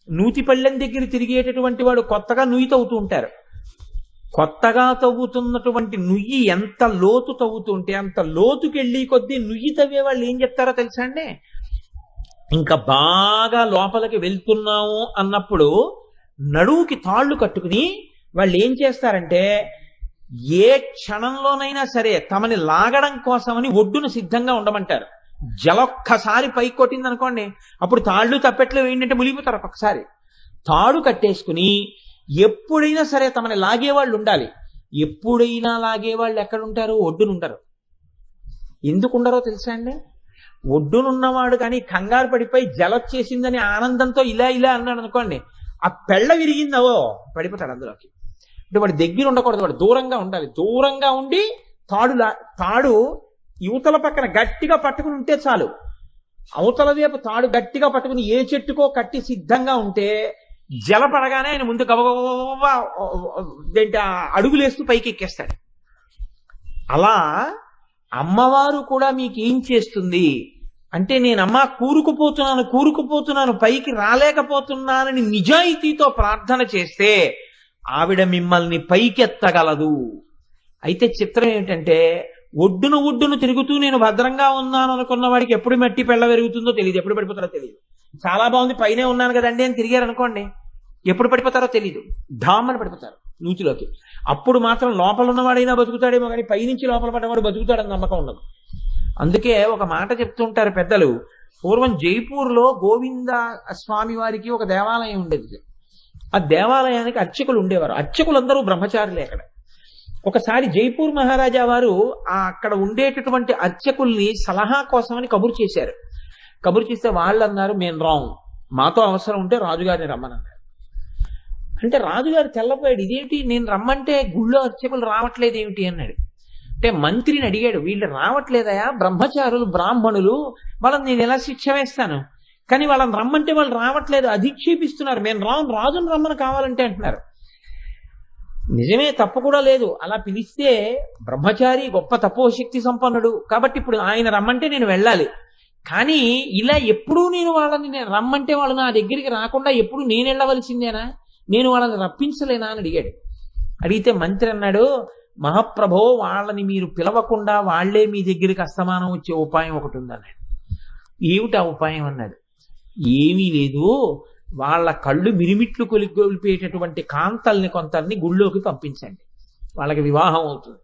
నూతి పళ్ళెం దగ్గర తిరిగేటటువంటి వాడు కొత్తగా నుయ్యి తవ్వుతూ ఉంటారు. కొత్తగా తవ్వుతున్నటువంటి నుయ్యి ఎంత లోతు తవ్వుతుంటే అంత లోతుకెళ్ళి కొద్దీ నుయ్యి తవ్వే వాళ్ళు ఏం చెప్తారో తెలుసా అండి? ఇంకా బాగా లోపలికి వెళ్తున్నాము అన్నప్పుడు నడువుకి తాళ్లు కట్టుకుని వాళ్ళు ఏం చేస్తారంటే ఏ క్షణంలోనైనా సరే తమని లాగడం కోసమని ఒడ్డును సిద్ధంగా ఉండమంటారు. జలొక్కసారి పైకి కొట్టింది అనుకోండి, అప్పుడు తాళ్ళు తప్పెట్లు ఏంటంటే మునిగిపోతారు. ఒక్కసారి తాడు కట్టేసుకుని ఎప్పుడైనా సరే తమని లాగేవాళ్ళు ఉండాలి. ఎప్పుడైనా లాగేవాళ్ళు ఎక్కడుంటారు? ఒడ్డునుంటారు. ఎందుకు ఉండరో తెలుసా అండి? ఒడ్డునున్నవాడు కానీ కంగారు పడిపోయి జలొచ్చేసిందని ఆనందంతో ఇలా అన్నాడు అనుకోండి, ఆ పెళ్ళ విరిగిందవో పడిపోతాడు అందులోకి. అంటే వాడి దగ్గర ఉండకూడదు, వాడు దూరంగా ఉండాలి. దూరంగా ఉండి తాడు యువతల పక్కన గట్టిగా పట్టుకుని ఉంటే చాలు. అవతల వైపు తాడు గట్టిగా పట్టుకుని ఏ చెట్టుకో కట్టి సిద్ధంగా ఉంటే జల పడగానే ఆయన ముందు గబగబా అడుగులేస్తూ పైకి ఎక్కేస్తాడు. అలా అమ్మవారు కూడా మీకు ఏం చేస్తుంది అంటే, నేనమ్మా కూరుకుపోతున్నాను పైకి రాలేకపోతున్నానని నిజాయితీతో ప్రార్థన చేస్తే ఆవిడ మిమ్మల్ని పైకెత్తగలదు. అయితే చిత్రం ఏమిటంటే, ఒడ్డును తిరుగుతూ నేను భద్రంగా ఉన్నాను అనుకున్న వాడికి ఎప్పుడు మట్టి పెళ్ళ పెరుగుతుందో తెలియదు, ఎప్పుడు పడిపోతారో తెలియదు. చాలా బాగుంది పైనే ఉన్నాను కదండి అని తిరిగారు అనుకోండి, ఎప్పుడు పడిపోతారో తెలియదు, ఢామ్మని పడిపోతారు నూతిలోకి. అప్పుడు మాత్రం లోపల ఉన్నవాడైనా బతుకుతాడేమో కానీ పైనుంచి లోపల పడ్డవాడు బతుకుతాడని నమ్మకం ఉండదు. అందుకే ఒక మాట చెప్తుంటారు పెద్దలు, పూర్వం జైపూర్లో గోవింద స్వామి వారికి ఒక దేవాలయం ఉండేది. ఆ దేవాలయానికి అర్చకులు ఉండేవారు. అర్చకులందరూ బ్రహ్మచారులే. అక్కడ ఒకసారి జైపూర్ మహారాజా వారు అక్కడ ఉండేటటువంటి అర్చకుల్ని సలహా కోసమని కబురు చేశారు. కబురు చేస్తే వాళ్ళు అన్నారు, మేము రాము, మాతో అవసరం ఉంటే రాజుగారిని రమ్మనన్నారు. అంటే రాజుగారు తెల్లపోయాడు, ఇదేంటి నేను రమ్మంటే గుళ్ళో అర్చకులు రావట్లేదు ఏమిటి అన్నాడు. అంటే మంత్రిని అడిగాడు, వీళ్ళు రావట్లేదయా, బ్రహ్మచారులు బ్రాహ్మణులు, వాళ్ళని నేను ఎలా శిక్ష వేస్తాను? కానీ వాళ్ళని రమ్మంటే వాళ్ళు రావట్లేదు, అధిక్షేపిస్తున్నారు, మేము రాజును రమ్మని కావాలంటే అంటున్నారు. నిజమే, తప్పు కూడా లేదు. అలా పిలిస్తే బ్రహ్మచారి గొప్ప తపోశక్తి సంపన్నుడు కాబట్టి ఇప్పుడు ఆయన రమ్మంటే నేను వెళ్ళాలి. కానీ ఇలా ఎప్పుడూ నేను రమ్మంటే వాళ్ళు నా దగ్గరికి రాకుండా ఎప్పుడు నేను వెళ్ళవలసిందేనా? నేను వాళ్ళని రప్పించలేనా అని అడిగాడు. అడిగితే మంత్రి అన్నాడు, మహాప్రభో, వాళ్ళని మీరు పిలవకుండా వాళ్లే మీ దగ్గరికి అస్తమానం వచ్చే ఉపాయం ఒకటి ఉందన్నాడు. ఏమిటా ఉపాయం అన్నాడు. ఏమీ లేదు, వాళ్ళ కళ్ళు మిరిమిట్లు కొలిపేటటువంటి కాంతల్ని కొంతల్ని గుళ్ళోకి పంపించండి, వాళ్ళకి వివాహం అవుతుంది.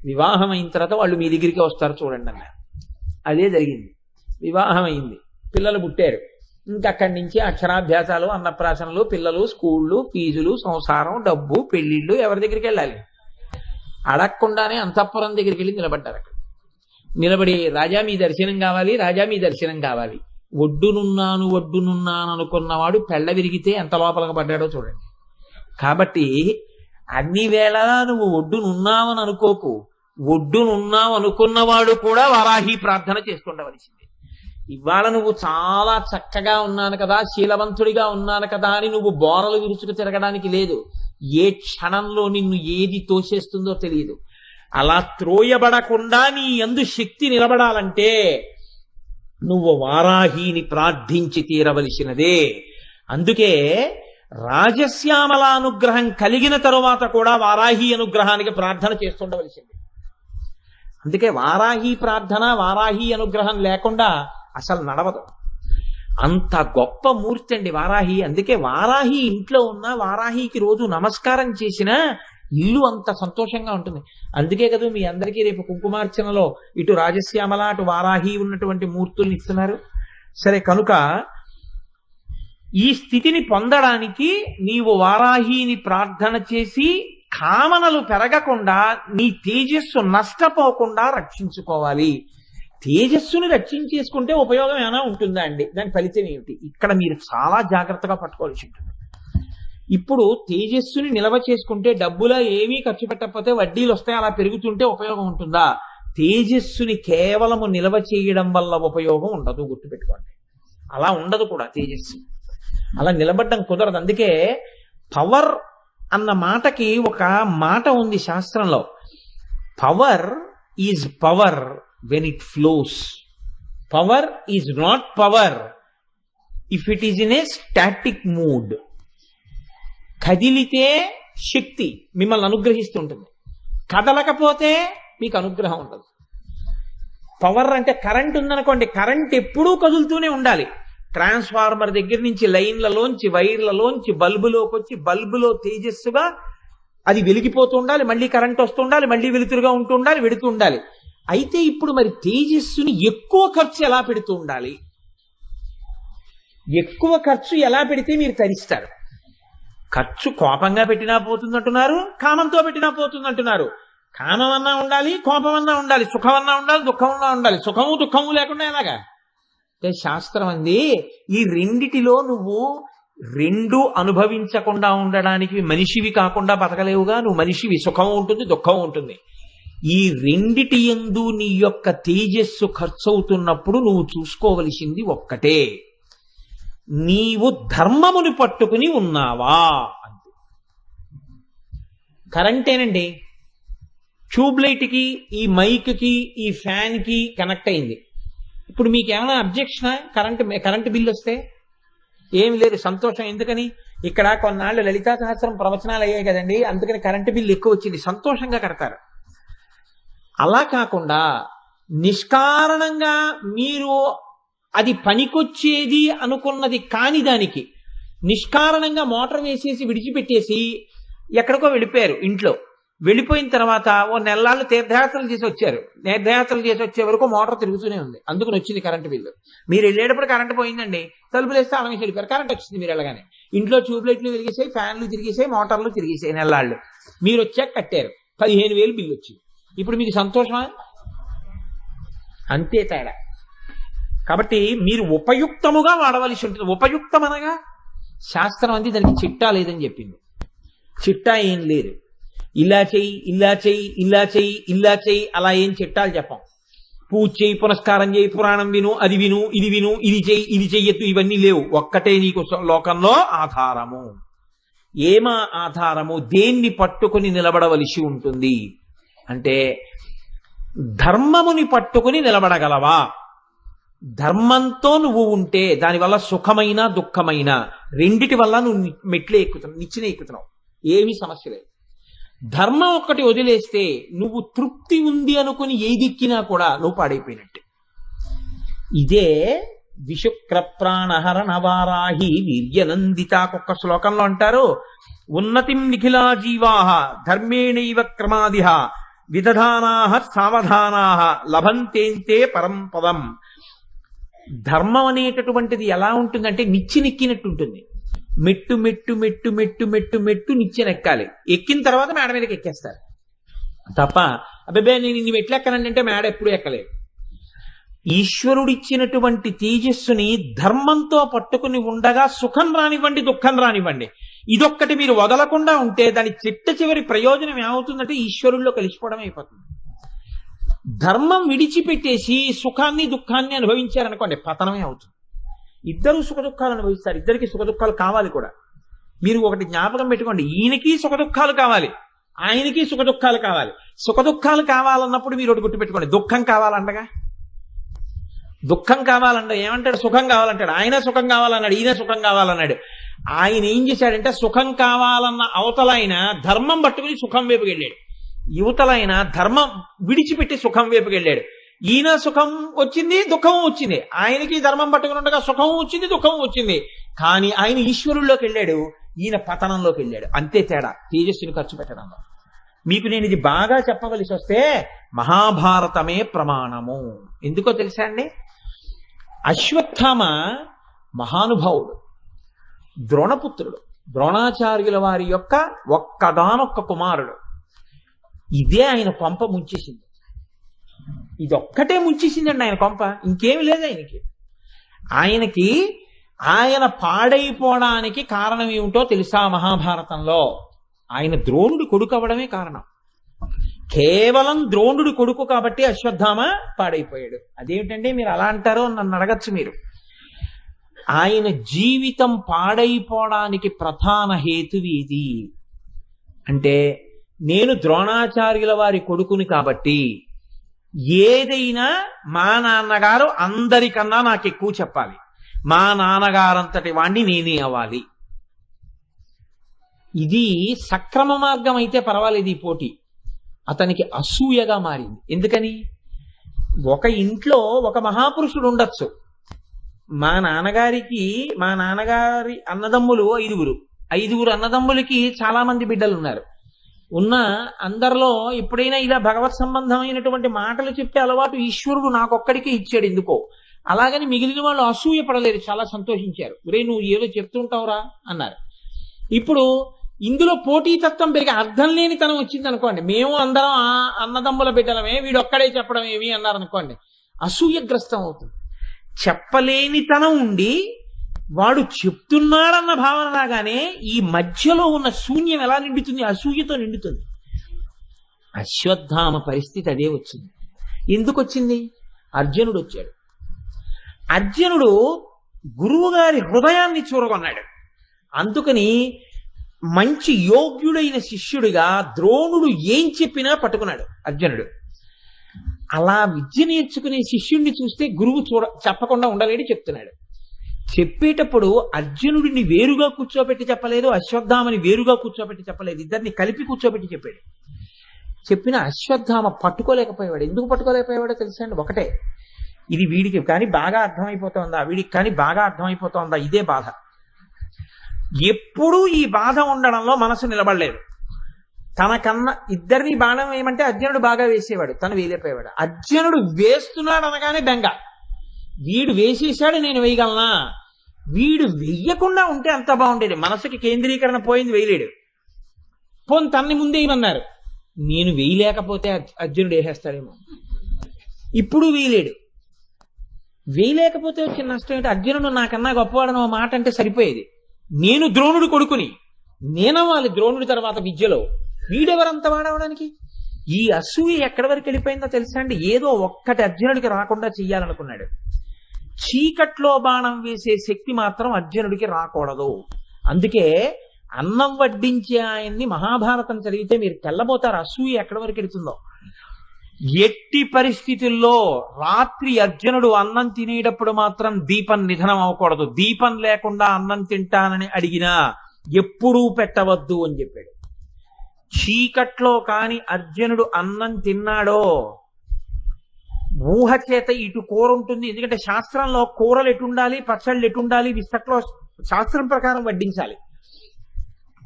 వివాహం అయిన తర్వాత వాళ్ళు మీ దగ్గరికి వస్తారు చూడండి అన్నారు. అదే జరిగింది. వివాహం అయింది, పిల్లలు పుట్టారు. ఇంకక్కడి నుంచి అక్షరాభ్యాసాలు, అన్నప్రాసనలు, పిల్లలు, స్కూళ్ళు, ఫీజులు, సంసారం, డబ్బు, పెళ్లిళ్ళు. ఎవరి దగ్గరికి వెళ్ళాలి? అడగకుండానే అంతఃపురం దగ్గరికి వెళ్ళి నిలబడ్డారు. అక్కడ నిలబడి, రాజా మీ దర్శనం కావాలి, రాజా మీ దర్శనం కావాలి. ఒడ్డునున్నాను అనుకున్నవాడు పెళ్ళ విరిగితే ఎంత లోపలికి పడ్డాడో చూడండి. కాబట్టి అన్ని వేళలా నువ్వు ఒడ్డునున్నావని అనుకోకు. ఒడ్డునున్నావు అనుకున్నవాడు కూడా వారాహి ప్రార్థన చేసుకుండవలసింది. ఇవాళ నువ్వు చాలా చక్కగా ఉన్నాను కదా, శీలవంతుడిగా ఉన్నాను కదా అని నువ్వు బోరలు విరుచుకు తిరగడానికి లేదు. ఏ క్షణంలో నిన్ను ఏది తోసేస్తుందో తెలియదు. అలా త్రోయబడకుండా నీ యందు శక్తి నిలబడాలంటే నువ్వు వారాహిని ప్రార్థించి తీరవలసినదే. అందుకే రాజశ్యామల అనుగ్రహం కలిగిన తరువాత కూడా వారాహి అనుగ్రహానికి ప్రార్థన చేస్తుండవలసింది. అందుకే వారాహి ప్రార్థన, వారాహి అనుగ్రహం లేకుండా అసలు నడవదు. అంత గొప్ప మూర్తి అండి వారాహి. అందుకే వారాహి ఇంట్లో ఉన్న వారాహికి రోజు నమస్కారం చేసినా ఇల్లు అంత సంతోషంగా ఉంటుంది. అందుకే కదా మీ అందరికీ రేపు కుంకుమార్చనలో ఇటు రాజశ్యామల అటు వారాహి ఉన్నటువంటి మూర్తుల్ని ఇస్తున్నారు. సరే, కనుక ఈ స్థితిని పొందడానికి నీవు వారాహిని ప్రార్థన చేసి కామనలు పెరగకుండా నీ తేజస్సు నష్టపోకుండా రక్షించుకోవాలి. తేజస్సుని రక్షించేసుకుంటే ఉపయోగం ఏమైనా ఉంటుందా అండి? దాని ఫలితం ఏమిటి? ఇక్కడ మీరు చాలా జాగ్రత్తగా పట్టుకోవాల్సి ఉంటుంది. ఇప్పుడు తేజస్సుని నిల్వ చేసుకుంటే డబ్బులా ఏమీ ఖర్చు పెట్టకపోతే వడ్డీలు వస్తాయి, అలా పెరుగుతుంటే ఉపయోగం ఉంటుందా? తేజస్సుని కేవలము నిల్వ చేయడం వల్ల ఉపయోగం ఉండదు, గుర్తుపెట్టుకోండి. అలా ఉండదు కూడా తేజస్సు, అలా నిలబడడం కుదరదు. అందుకే పవర్ అన్న మాటకి ఒక మాట ఉంది శాస్త్రంలో, power is power when it flows, power is not power if it is in a static mood. కదిలితే శక్తి మిమ్మల్ని అనుగ్రహిస్తుంటుంది, కదలకపోతే మీకు అనుగ్రహం ఉండదు. పవర్ అంటే కరెంట్ ఉందనుకోండి, కరెంట్ ఎప్పుడూ కదులుతూనే ఉండాలి. ట్రాన్స్ఫార్మర్ దగ్గర నుంచి లైన్లలోంచి వైర్లలోంచి బల్బులోకి వచ్చి బల్బులో తేజస్సుగా అది వెలిగిపోతూ ఉండాలి, మళ్ళీ కరెంట్ వస్తూ ఉండాలి, మళ్ళీ వెలుతురుగా ఉంటూ ఉండాలి, వెడుతూ ఉండాలి. అయితే ఇప్పుడు మరి తేజస్సుని ఎక్కువ ఖర్చు ఎలా పెడుతూ ఉండాలి? ఎక్కువ ఖర్చు ఎలా పెడితే మీరు తరిస్తారు? ఖర్చు కోపంగా పెట్టినా పోతుందంటున్నారు, కామంతో పెట్టినా పోతుందంటున్నారు. కామం అన్నా ఉండాలి, కోపం అన్నా ఉండాలి, సుఖం అన్నా ఉండాలి, దుఃఖం అన్నా ఉండాలి. సుఖము దుఃఖము లేకుండా ఎలాగా? అంటే శాస్త్రం అంది, ఈ రెండిటిలో నువ్వు రెండు అనుభవించకుండా ఉండడానికి మనిషివి కాకుండా బతకలేవుగా. నువ్వు మనిషివి, సుఖం ఉంటుంది, దుఃఖం ఉంటుంది. ఈ రెండిటి యందు నీ యొక్క తేజస్సు ఖర్చు అవుతున్నప్పుడు నువ్వు చూసుకోవలసింది ఒక్కటే, నీవు ధర్మముని పట్టుకుని ఉన్నావా అంతే. కరెంటేనండి, ట్యూబ్లైట్కి, ఈ మైక్కి, ఈ ఫ్యాన్కి కనెక్ట్ అయింది. ఇప్పుడు మీకేమైనా అబ్జెక్షనా? కరెంటు బిల్లు వస్తే ఏమి లేదు, సంతోషం. ఎందుకని? ఇక్కడ కొన్నాళ్ళు లలితా సహస్రం ప్రవచనాలు అయ్యాయి కదండి, అందుకని కరెంటు బిల్లు ఎక్కువ వచ్చింది, సంతోషంగా కడతారు. అలా కాకుండా నిష్కారణంగా మీరు అది పనికొచ్చేది అనుకున్నది కాని దానికి నిష్కారణంగా మోటార్ వేసేసి విడిచిపెట్టేసి ఎక్కడికో వెళ్ళిపోయారు. ఇంట్లో వెళ్ళిపోయిన తర్వాత ఓ నెలలు తీర్థయాత్రలు చేసి వచ్చారు. తీర్థయాత్రలు చేసి వచ్చే వరకు మోటార్ తిరుగుతూనే ఉంది, అందుకని వచ్చింది కరెంటు బిల్లు. మీరు వెళ్ళేటప్పుడు కరెంటు పోయిందండి, తలుపులు వేస్తే అలా వేసి వెళ్ళిపోయారు, కరెంట్ వచ్చింది. మీరు వెళ్ళగానే ఇంట్లో ట్యూబ్లైట్లు వెలిగేసాయి, ఫ్యాన్లు తిరిగేసాయి, మోటార్లు తిరిగేసాయి. నెలలు మీరు వచ్చాక కట్టారు, 15,000 బిల్లు వచ్చింది. ఇప్పుడు మీకు సంతోషమా? అంతే తేడా. కాబట్టి మీరు ఉపయుక్తముగా వాడవలసి ఉంటుంది. ఉపయుక్తం అనగా శాస్త్రం అంది దానికి చిట్టా లేదని చెప్పింది. చిట్టా ఏం లేదు, ఇలా చెయ్యి, ఇలా చెయ్యి, ఇలా చెయ్యి, ఇలా చెయ్యి, అలా ఏం చిట్టాలు చెప్పం. పూజ చేయి, పునస్కారం చేయి, పురాణం విను, అది విను, ఇది విను, ఇది చెయ్యి, ఇది చెయ్యొద్దు, ఇవన్నీ లేవు. ఒక్కటే నీకు లోకంలో ఆధారము. ఏమా ఆధారము? దేన్ని పట్టుకుని నిలబడవలసి ఉంటుంది అంటే ధర్మముని పట్టుకుని నిలబడగలవా? ధర్మంతో నువ్వు ఉంటే దానివల్ల సుఖమైన దుఃఖమైన రెండిటి వల్ల నువ్వు మెట్లే ఎక్కుతున్నావు, నిచ్చెన ఎక్కుతున్నావు, ఏమీ సమస్య లేదు. ధర్మం ఒక్కటి వదిలేస్తే నువ్వు తృప్తి ఉంది అనుకుని ఏదిక్కినా కూడా నువ్వు పాడైపోయినట్టే. ఇదే విశుక్ర ప్రాణహరణ వారాహి వీర్యనందితాకొక్క శ్లోకంలో అంటారు, ఉన్నతిం నిఖిలా జీవాహ ధర్మేణైవ క్రమాదిహ విదధానాహ సావధానాహ లభంతేంతే పరంపదం. ధర్మం అనేటటువంటిది ఎలా ఉంటుందంటే నిచ్చినెక్కినట్టు ఉంటుంది. మెట్టు మెట్టు మెట్టు మెట్టు మెట్టు మెట్టు నిచ్చెనెక్కాలి, ఎక్కిన తర్వాత మేడ మీదకి ఎక్కేస్తారు తప్ప అబ్బాయి నేను ఇన్ని మెట్లు ఎక్కనంటే మేడ ఎప్పుడు ఎక్కలేదు. ఈశ్వరుడిచ్చినటువంటి తేజస్సుని ధర్మంతో పట్టుకుని ఉండగా సుఖం రానివ్వండి, దుఃఖం రానివ్వండి, ఇదొక్కటి మీరు వదలకుండా ఉంటే దాని చిట్ట చివరి ప్రయోజనం ఏమవుతుందంటే ఈశ్వరుల్లో కలిసిపోవడం అయిపోతుంది. ధర్మం విడిచిపెట్టేసి సుఖాన్ని దుఃఖాన్ని అనుభవించారనుకోండి, పతనమే అవుతుంది. ఇద్దరు సుఖ దుఃఖాలు అనుభవిస్తారు, ఇద్దరికి సుఖ దుఃఖాలు కావాలి కూడా. మీరు ఒకటి జ్ఞాపకం పెట్టుకోండి, ఈయనకి సుఖ దుఃఖాలు కావాలి, ఆయనకి సుఖ దుఃఖాలు కావాలి. సుఖ దుఃఖాలు కావాలన్నప్పుడు మీరు ఒకటి గుర్తుపెట్టుకోండి, దుఃఖం కావాలండగా. దుఃఖం కావాలంటే ఏమంటాడు? సుఖం కావాలంటాడు. ఆయన సుఖం కావాలన్నాడు, ఈయన సుఖం కావాలన్నాడు. ఆయన ఏం చేశాడంటే సుఖం కావాలన్న అవతల ఆయన ధర్మం పట్టుకుని సుఖం వైపుకి వెళ్ళాడు, యువతలైన ధర్మం విడిచిపెట్టి సుఖం వైపుకి వెళ్ళాడు. ఈయన సుఖం వచ్చింది, దుఃఖం వచ్చింది. ఆయనకి ధర్మం పట్టుకుని ఉండగా సుఖం వచ్చింది, దుఃఖం వచ్చింది. కానీ ఆయన ఈశ్వరుల్లోకి వెళ్ళాడు, ఈయన పతనంలోకి వెళ్ళాడు. అంతే తేడా తేజస్సుని ఖర్చు పెట్టడంలో. మీకు నేను ఇది బాగా చెప్పవలసి వస్తే మహాభారతమే ప్రమాణము. ఎందుకో తెలుసా అండి? అశ్వత్థామ మహానుభావుడు, ద్రోణపుత్రుడు, ద్రోణాచార్యుల వారి యొక్క ఒక్కగానొక్క కుమారుడు. ఇదే ఆయన కొంప ముంచేసింది. ఇదొక్కటే ముంచేసిందండి ఆయన కొంప, ఇంకేమి లేదు ఆయనకి. ఆయన పాడైపోవడానికి కారణం ఏమిటో తెలుసా మహాభారతంలో? ఆయన ద్రోణుడి కొడుకు అవ్వడమే కారణం. కేవలం ద్రోణుడి కొడుకు కాబట్టి అశ్వత్థామ పాడైపోయాడు. అదేమిటంటే మీరు అలా అంటారో నన్ను అడగచ్చు మీరు. ఆయన జీవితం పాడైపోవడానికి ప్రధాన హేతువు ఇది. అంటే నేను ద్రోణాచార్యుల వారి కొడుకుని కాబట్టి ఏదైనా మా నాన్నగారు అందరికన్నా నాకు ఎక్కువ చెప్పాలి, మా నాన్నగారంతటి వాణ్ణి నేనే అవ్వాలి. ఇది సక్రమ మార్గం అయితే పర్వాలేదు. ఈ పోటీ అతనికి అసూయగా మారింది. ఎందుకని? ఒక ఇంట్లో ఒక మహాపురుషుడు ఉండొచ్చు. మా నాన్నగారి అన్నదమ్ములు 5 అన్నదమ్ములకి చాలా మంది బిడ్డలు ఉన్నారు. ఉన్న అందరిలో ఎప్పుడైనా ఇలా భగవత్ సంబంధమైనటువంటి మాటలు చెప్పే అలవాటు ఈశ్వరుడు నాకొక్కడికే ఇచ్చాడు ఎందుకో. అలాగని మిగిలిన వాళ్ళు అసూయ పడలేరు, చాలా సంతోషించారు. ఒరే నువ్వు ఏదో చెప్తుంటావురా అన్నారు. ఇప్పుడు ఇందులో పోటీతత్వం పెరిగి అర్థం లేని తనం వచ్చింది అనుకోండి. మేము అందరం అన్నదమ్ముల బిడ్డలమే, వీడొక్కడే చెప్పడం ఏమి అన్నారు అనుకోండి, అసూయగ్రస్తం అవుతుంది. చెప్పలేని తనం ఉండి వాడు చెప్తున్నాడన్న భావన రాగానే ఈ మధ్యలో ఉన్న శూన్యం ఎలా నిండుతుంది? అసూయతో నిండుతుంది. అశ్వత్థామ పరిస్థితి అదే వచ్చింది. ఎందుకు వచ్చింది? అర్జునుడు వచ్చాడు. అర్జునుడు గురువు గారి హృదయాన్ని చూరగొన్నాడు. అందుకని మంచి యోగ్యుడైన శిష్యుడిగా ద్రోణుడు ఏం చెప్పినా పట్టుకున్నాడు అర్జునుడు. అలా విద్య నేర్చుకునే శిష్యుడిని చూస్తే గురువు చెప్పకుండా ఉండలేడు, చెప్తున్నాడు. చెప్పేటప్పుడు అర్జునుడిని వేరుగా కూర్చోబెట్టి చెప్పలేదు, అశ్వత్థామని వేరుగా కూర్చోబెట్టి చెప్పలేదు, ఇద్దరిని కలిపి కూర్చోబెట్టి చెప్పాడు. చెప్పిన అశ్వత్థామ పట్టుకోలేకపోయేవాడు. ఎందుకు పట్టుకోలేకపోయేవాడో తెలుసా అండి? ఒకటే, ఇది వీడికి కానీ బాగా అర్థమైపోతుందా, వీడికి కానీ బాగా అర్థమైపోతుందా, ఇదే బాధ. ఎప్పుడూ ఈ బాధ ఉండడంలో మనసు నిలబడలేదు. తనకన్నా ఇద్దరిని బాణం వేయమంటే అర్జునుడు బాగా వేసేవాడు, తను వేయలేకపోయేవాడు. అర్జునుడు వేస్తున్నాడు అనగానే బెంగ. వీడు వేసేశాడు, నేను వేయగలనా? వీడు వెయ్యకుండా ఉంటే అంత బాగుండేది. మనసుకి కేంద్రీకరణ పోయింది, వేయలేడు. పోన్ తన్ని ముందే ఏమన్నారు, నేను వేయలేకపోతే అర్జునుడు వేసేస్తాడేమో. ఇప్పుడు వేయలేడు. వేయలేకపోతే వచ్చిన నష్టం ఏంటి? అర్జునుడు నాకన్నా గొప్పవాడని ఒక మాట అంటే సరిపోయేది. నేను ద్రోణుడు కొడుకుని, నేనవ్వాలి ద్రోణుడి తర్వాత విద్యలో. వీడెవరంత వాడవడానికి? ఈ అసూయ ఎక్కడి వరకు వెళ్ళిపోయిందో తెలుసా అండి? ఏదో ఒక్కటి అర్జునుడికి రాకుండా చెయ్యాలనుకున్నాడు. చీకట్లో బాణం వేసే శక్తి మాత్రం అర్జునుడికి రాకూడదు. అందుకే అన్నం వడ్డించే ఆయన్ని మహాభారతం చదివితే మీరు తెల్లబోతారు, అసూయ ఎక్కడి వరకు వెళుతుందో. ఎట్టి పరిస్థితుల్లో రాత్రి అర్జునుడు అన్నం తినేటప్పుడు మాత్రం దీపం నిధనం అవ్వకూడదు. దీపం లేకుండా అన్నం తింటానని అడిగినా ఎప్పుడూ పెట్టవద్దు అని చెప్పాడు. చీకట్లో కాని అర్జునుడు అన్నం తిన్నాడో ఊహ చేత ఇటు కూర ఉంటుంది. ఎందుకంటే శాస్త్రంలో కూరలు ఎటుండాలి, పచ్చళ్ళు ఎటుండాలి, విస్తట్లో శాస్త్రం ప్రకారం వడ్డించాలి.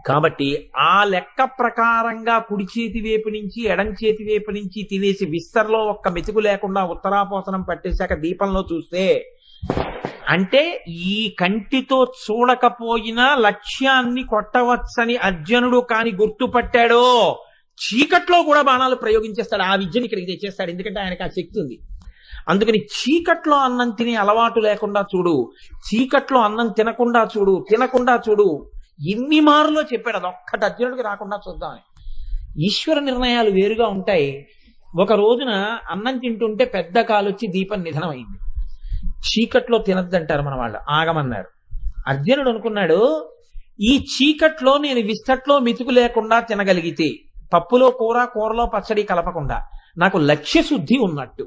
కాబట్టి ఆ లెక్క ప్రకారంగా కుడి చేతి వైపు నుంచి ఎడం చేతి వైపు నుంచి తినేసి విస్తర్లో ఒక్క మెతుకు లేకుండా ఉత్తరాపోసనం పట్టేశాక దీపంలో చూస్తే, అంటే ఈ కంటితో చూడకపోయినా లక్ష్యాన్ని కొట్టవచ్చని అర్జునుడు కాని గుర్తుపట్టాడో చీకట్లో కూడా బాణాలు ప్రయోగించేస్తాడు. ఆ విద్యని ఇక్కడికి తెచ్చేస్తాడు. ఎందుకంటే ఆయనకు ఆ శక్తి ఉంది. అందుకని చీకట్లో అన్నం తినే అలవాటు లేకుండా చూడు, చీకట్లో అన్నం తినకుండా చూడు. ఎన్ని మారులో చెప్పాడు. అదొక్కటి అర్జునుడికి రాకుండా చూద్దామని. ఈశ్వర నిర్ణయాలు వేరుగా ఉంటాయి. ఒక రోజున అన్నం తింటుంటే పెద్ద కాలొచ్చి దీపం నిధనమైంది. చీకట్లో తినద్దంటారు మన వాళ్ళు, ఆగమన్నారు. అర్జునుడు అనుకున్నాడు, ఈ చీకట్లో నేను విస్తట్లో మెతుకు లేకుండా తినగలిగితే, పప్పులో కూర, కూరలో పచ్చడి కలపకుండా, నాకు లక్ష్య శుద్ధి ఉన్నట్టు.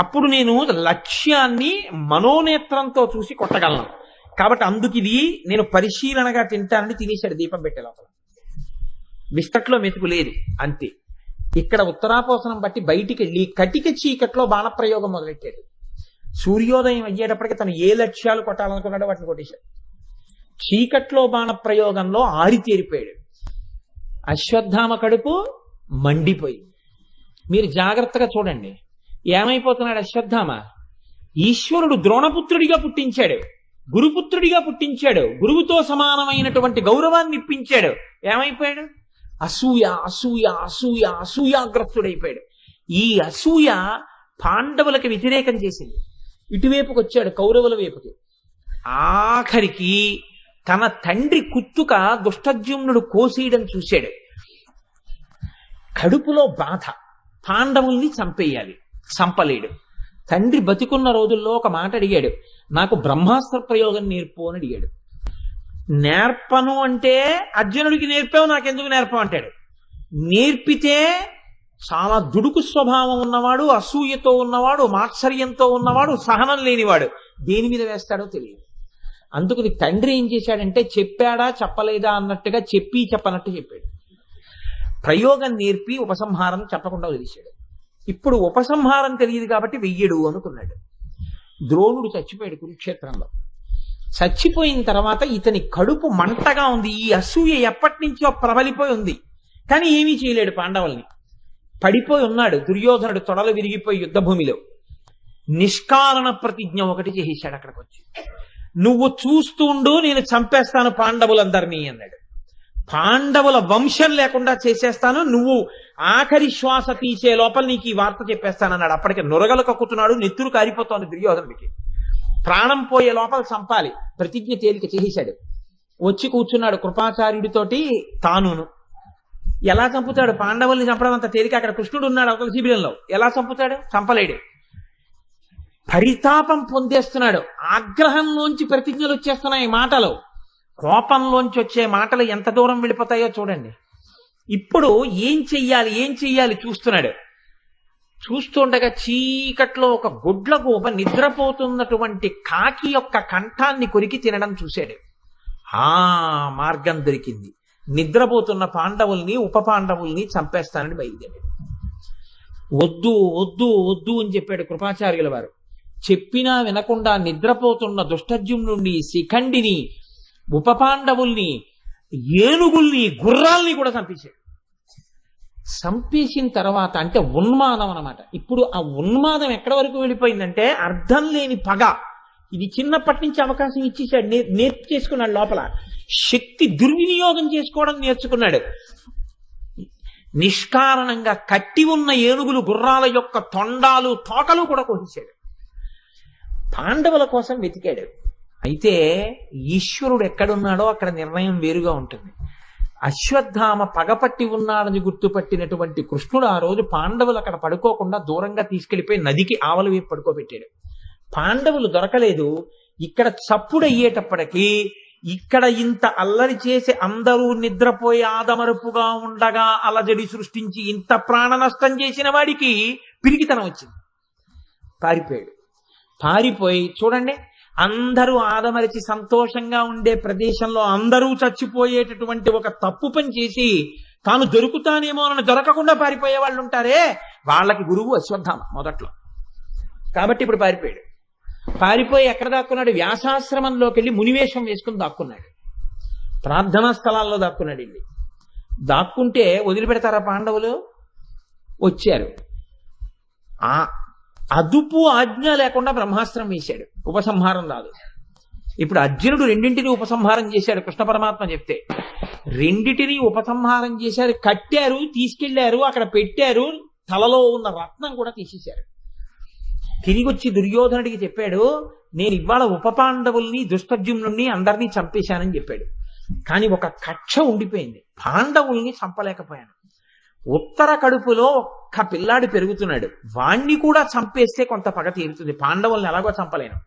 అప్పుడు నేను లక్ష్యాన్ని మనోనేత్రంతో చూసి కొట్టగలను. కాబట్టి అందుకు ఇది నేను పరిశీలనగా తింటానని తినేశాడు దీపం పెట్టే లోపల. విస్తట్లో మెతుకు లేదు అంతే. ఇక్కడ ఉత్తరాపోసనం బట్టి బయటికి వెళ్ళి కటిక చీకట్లో బాణప్రయోగం మొదలెట్టాడు. సూర్యోదయం అయ్యేటప్పటికి తను ఏ లక్ష్యాలు కొట్టాలనుకున్నాడో వాటిని కొట్టేశాడు. చీకట్లో బాణప్రయోగంలో ఆరితేరిపోయాడు. అశ్వత్థామ కడుపు మండిపోయింది. మీరు జాగ్రత్తగా చూడండి, ఏమైపోతున్నాడు అశ్వత్థామ? ఈశ్వరుడు ద్రోణపుత్రుడిగా పుట్టించాడు, గురుపుత్రుడిగా పుట్టించాడు, గురువుతో సమానమైనటువంటి గౌరవాన్ని ఇప్పించాడు. ఏమైపోయాడు? అసూయాగ్రస్తుడైపోయాడు. ఈ అసూయ పాండవులకి వ్యతిరేకం చేసింది. ఇటువైపుకి వచ్చాడు, కౌరవుల వైపుకి. ఆఖరికి తన తండ్రి కుత్తుక దుష్టద్యుమ్నుడు కోసేయడం చూశాడు. కడుపులో బాధ, పాండవుల్ని చంపేయాలి, చంపలేడు. తండ్రి బతికున్న రోజుల్లో ఒక మాట అడిగాడు, నాకు బ్రహ్మాస్త్ర ప్రయోగం నేర్పు అని అడిగాడు. నేర్పను అంటే అర్జునుడికి నేర్పావు, నాకెందుకు నేర్పవు అంటాడు. నేర్పితే చాలా దుడుకు స్వభావం ఉన్నవాడు, అసూయతో ఉన్నవాడు, మాత్సర్యంతో ఉన్నవాడు, సహనం లేనివాడు దేని మీద వేస్తాడో తెలియదు. అందుకని తండ్రి ఏం చేశాడంటే చెప్పాడా చెప్పలేదా అన్నట్టుగా చెప్పి చెప్పనట్టు చెప్పాడు. ప్రయోగం నేర్పి ఉపసంహారం చెప్పకుండా వదిలేశాడు. ఇప్పుడు ఉపసంహారం తెలియదు కాబట్టి వెయ్యడు అనుకున్నాడు. ద్రోణుడు చచ్చిపోయాడు కురుక్షేత్రంలో. చచ్చిపోయిన తర్వాత ఇతని కడుపు మంటగా ఉంది. ఈ అసూయ ఎప్పటి నుంచో ప్రబలిపోయి ఉంది, కానీ ఏమీ చేయలేడు. పాండవుల్ని పడిపోయి ఉన్నాడు. దుర్యోధనుడు తొడలు విరిగిపోయి యుద్ధభూమిలో నిష్కారణ ప్రతిజ్ఞ ఒకటి చేసేశాడు. అక్కడికి వచ్చి, నువ్వు చూస్తుండు, నేను చంపేస్తాను పాండవులందరినీ అన్నాడు. పాండవుల వంశం లేకుండా చేసేస్తాను, నువ్వు ఆఖరి శ్వాస తీసే లోపల నీకు ఈ వార్త చెప్పేస్తానన్నాడు. అప్పటికే నొరగలు కక్కుతున్నాడు, నెత్తురు కారిపోతోంది దుర్యోధనుడికి. ప్రాణం పోయే లోపల చంపాలి, ప్రతిజ్ఞ తేలిక చేసేశాడు. వచ్చి కూర్చున్నాడు కృపాచార్యుడితోటి తానును. ఎలా చంపుతాడు? పాండవుల్ని చంపడం అంత తేలిక. అక్కడ కృష్ణుడు ఉన్నాడు అవతల శిబిరంలో, ఎలా చంపుతాడు? చంపలేడు. పరితాపం పొందేస్తున్నాడు. ఆగ్రహంలోంచి ప్రతిజ్ఞలు వచ్చేస్తున్నాయి మాటలు. కోపంలోంచి వచ్చే మాటలు ఎంత దూరం వెళ్ళిపోతాయో చూడండి. ఇప్పుడు ఏం చెయ్యాలి చూస్తున్నాడు. చూస్తుండగా చీకట్లో ఒక గుడ్లగూబ నిద్రపోతున్నటువంటి కాకి యొక్క కంఠాన్ని కొరికి తినడం చూశాడు. ఆ మార్గం దొరికింది. నిద్రపోతున్న పాండవుల్ని, ఉప పాండవుల్ని చంపేస్తానని బయలుదేరాడు. వద్దు వద్దు వద్దు అని చెప్పాడు కృపాచార్యుల వారు. చెప్పినా వినకుండా నిద్రపోతున్న దుష్టద్యుమ్నుడిని, శిఖండిని, ఉప పాండవుల్ని, ఏనుగుల్ని, గుర్రాల్ని కూడా చంపేశాడు. చంపేసిన తర్వాత అంటే ఉన్మాదం అన్నమాట. ఇప్పుడు ఆ ఉన్మాదం ఎక్కడి వరకు వెళ్ళిపోయిందంటే అర్థం లేని పగ. ఇది చిన్నప్పటి నుంచి అవకాశం ఇచ్చేసాడు, నేర్చేసుకున్నాడు. లోపల శక్తి దుర్వినియోగం చేసుకోవడం నేర్చుకున్నాడు. నిష్కారణంగా కట్టి ఉన్న ఏనుగులు, గుర్రాల యొక్క తొండాలు, తోకలు కూడా కోసేశాడు. పాండవుల కోసం వెతికాడు. అయితే ఈశ్వరుడు ఎక్కడున్నాడో అక్కడ నిర్ణయం వేరుగా ఉంటుంది. అశ్వత్థామ పగపట్టి ఉన్నాడని గుర్తుపట్టినటువంటి కృష్ణుడు ఆ రోజు పాండవులు అక్కడ పడుకోకుండా దూరంగా తీసుకెళ్లిపోయి నదికి ఆవల వైపు పడుకోబెట్టాడు. పాండవులు దొరకలేదు. ఇక్కడ చప్పుడయ్యేటప్పటికీ ఇక్కడ ఇంత అల్లరి చేసి అందరూ నిద్రపోయి ఆదమరుపుగా ఉండగా అలజడి సృష్టించి ఇంత ప్రాణ నష్టం చేసిన వాడికి పిరికితనం వచ్చింది. పారిపోయాడు. పారిపోయి చూడండి, అందరూ ఆదమరిచి సంతోషంగా ఉండే ప్రదేశంలో అందరూ చచ్చిపోయేటటువంటి ఒక తప్పు పని చేసి తాను దొరుకుతానేమో అని దొరకకుండా పారిపోయే వాళ్ళు ఉంటారే, వాళ్ళకి గురువు అశ్వత్థామ మొదట్లో. కాబట్టి ఇప్పుడు పారిపోయాడు. పారిపోయి ఎక్కడ దాక్కున్నాడు? వ్యాసాశ్రమంలోకి వెళ్ళి మునివేషం వేసుకుని దాక్కున్నాడు. ప్రార్థనా స్థలాల్లో దాక్కున్నాడు. వెళ్ళి దాక్కుంటే వదిలిపెడతారా పాండవులు? వచ్చారు. ఆ అదుపు ఆజ్ఞ లేకుండా బ్రహ్మాస్త్రం వేశాడు. ఉపసంహారం రాదు. ఇప్పుడు అర్జునుడు రెండింటినీ ఉపసంహారం చేశాడు. కృష్ణ పరమాత్మ చెప్తే రెండింటినీ ఉపసంహారం చేశారు. కట్టారు, తీసుకెళ్లారు, అక్కడ పెట్టారు. తలలో ఉన్న రత్నం కూడా తీసేశారు. తిరిగి వచ్చి దుర్యోధనుడికి చెప్పాడు, నేను ఇవాళ ఉప పాండవుల్ని, దుష్టద్యుమ్నుడిని అందరినీ చంపేశానని చెప్పాడు. కానీ ఒక కక్ష ఉండిపోయింది, పాండవుల్ని చంపలేకపోయాను. ఉత్తర కడుపులో ఒక్క పిల్లాడు పెరుగుతున్నాడు, వాణ్ణి కూడా చంపేస్తే కొంత పగ తీరుతుంది. పాండవుల్ని ఎలాగో చంపలేను.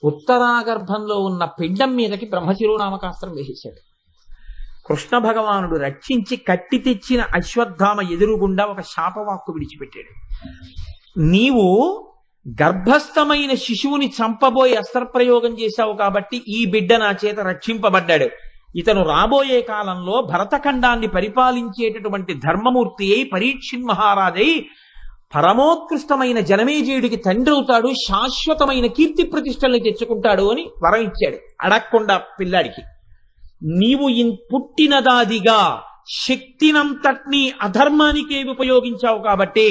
ఉత్తరాగర్భంలో ఉన్న పిండం మీదకి బ్రహ్మశిరోనామకాస్త్రం వేసేశాడు. కృష్ణ భగవానుడు రక్షించి కట్టి తెచ్చిన అశ్వత్థామ ఎదురుగుండా ఒక శాపవాక్కు విడిచిపెట్టాడు. నీవు గర్భస్థమైన శిశువుని చంపబోయి అస్త్రప్రయోగం చేశావు కాబట్టి ఈ బిడ్డ నా చేత రక్షింపబడ్డాడు. ఇతను రాబోయే కాలంలో భరతఖండాన్ని పరిపాలించేటటువంటి ధర్మమూర్తి అయి, పరీక్షిన్ మహారాజై, పరమోత్కృష్టమైన జనమేజయుడికి తండ్రి అవుతాడు, శాశ్వతమైన కీర్తి ప్రతిష్టల్ని తెచ్చుకుంటాడు అని వరం ఇచ్చాడు. అడగకుండా పిల్లాడికి, నీవు పుట్టినదాదిగా శక్తినంతటినీ అధర్మానికే ఉపయోగించావు కాబట్టి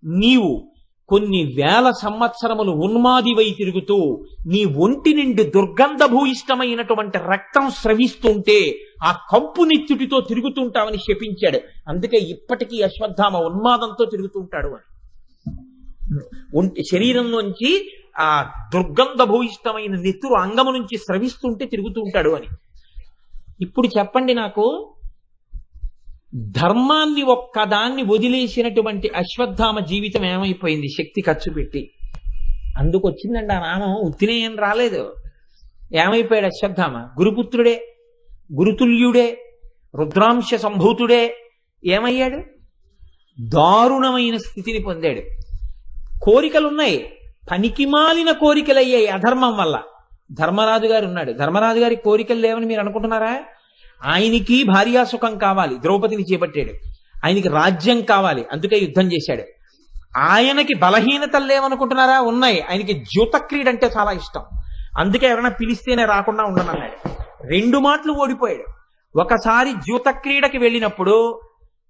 నీవు కొన్ని వేల సంవత్సరములు ఉన్మాదివై తిరుగుతూ నీ ఒంటి నుండి దుర్గంధభూయిష్టమైనటువంటి రక్తం స్రవిస్తుంటే ఆ కంపు నెత్తుటితో తిరుగుతుంటావని శపించాడు. అందుకే ఇప్పటికీ అశ్వత్థామ ఉన్మాదంతో తిరుగుతుంటాడు అని. శరీరంలోంచి ఆ దుర్గంధ భూయిష్టమైన నెత్తురు అంగము నుంచి స్రవిస్తుంటే తిరుగుతూ ఉంటాడు అని. ఇప్పుడు చెప్పండి నాకు, ధర్మాన్ని ఒక్కదాన్ని వదిలేసినటువంటి అశ్వత్థామ జీవితం ఏమైపోయింది? శక్తి ఖర్చు పెట్టి. అందుకు వచ్చిందండి ఆ నామం, ఉత్తినే ఏం రాలేదు. ఏమైపోయాడు అశ్వత్థామ? గురుపుత్రుడే, గురుతుల్యుడే, రుద్రాంశ సంభూతుడే. ఏమయ్యాడు? దారుణమైన స్థితిని పొందాడు. కోరికలున్నాయి, పనికిమాలిన కోరికలయ్యాయి అధర్మం వల్ల. ధర్మరాజు గారు ఉన్నాడు, ధర్మరాజు గారి కోరికలు లేవని మీరు అనుకుంటున్నారా? ఆయనకి భార్యాసుఖం కావాలి, ద్రౌపదిని చేపట్టాడు. ఆయనకి రాజ్యం కావాలి, అందుకే యుద్ధం చేశాడు. ఆయనకి బలహీనతలు లేవనుకుంటున్నారా? ఉన్నాయి. ఆయనకి జ్యూతక్రీడ అంటే చాలా ఇష్టం, అందుకే ఎవరైనా పిలిస్తేనే రాకుండా ఉండనన్నాడు. 2 మాటలు ఓడిపోయాడు. ఒకసారి జ్యూతక్రీడకి వెళ్ళినప్పుడు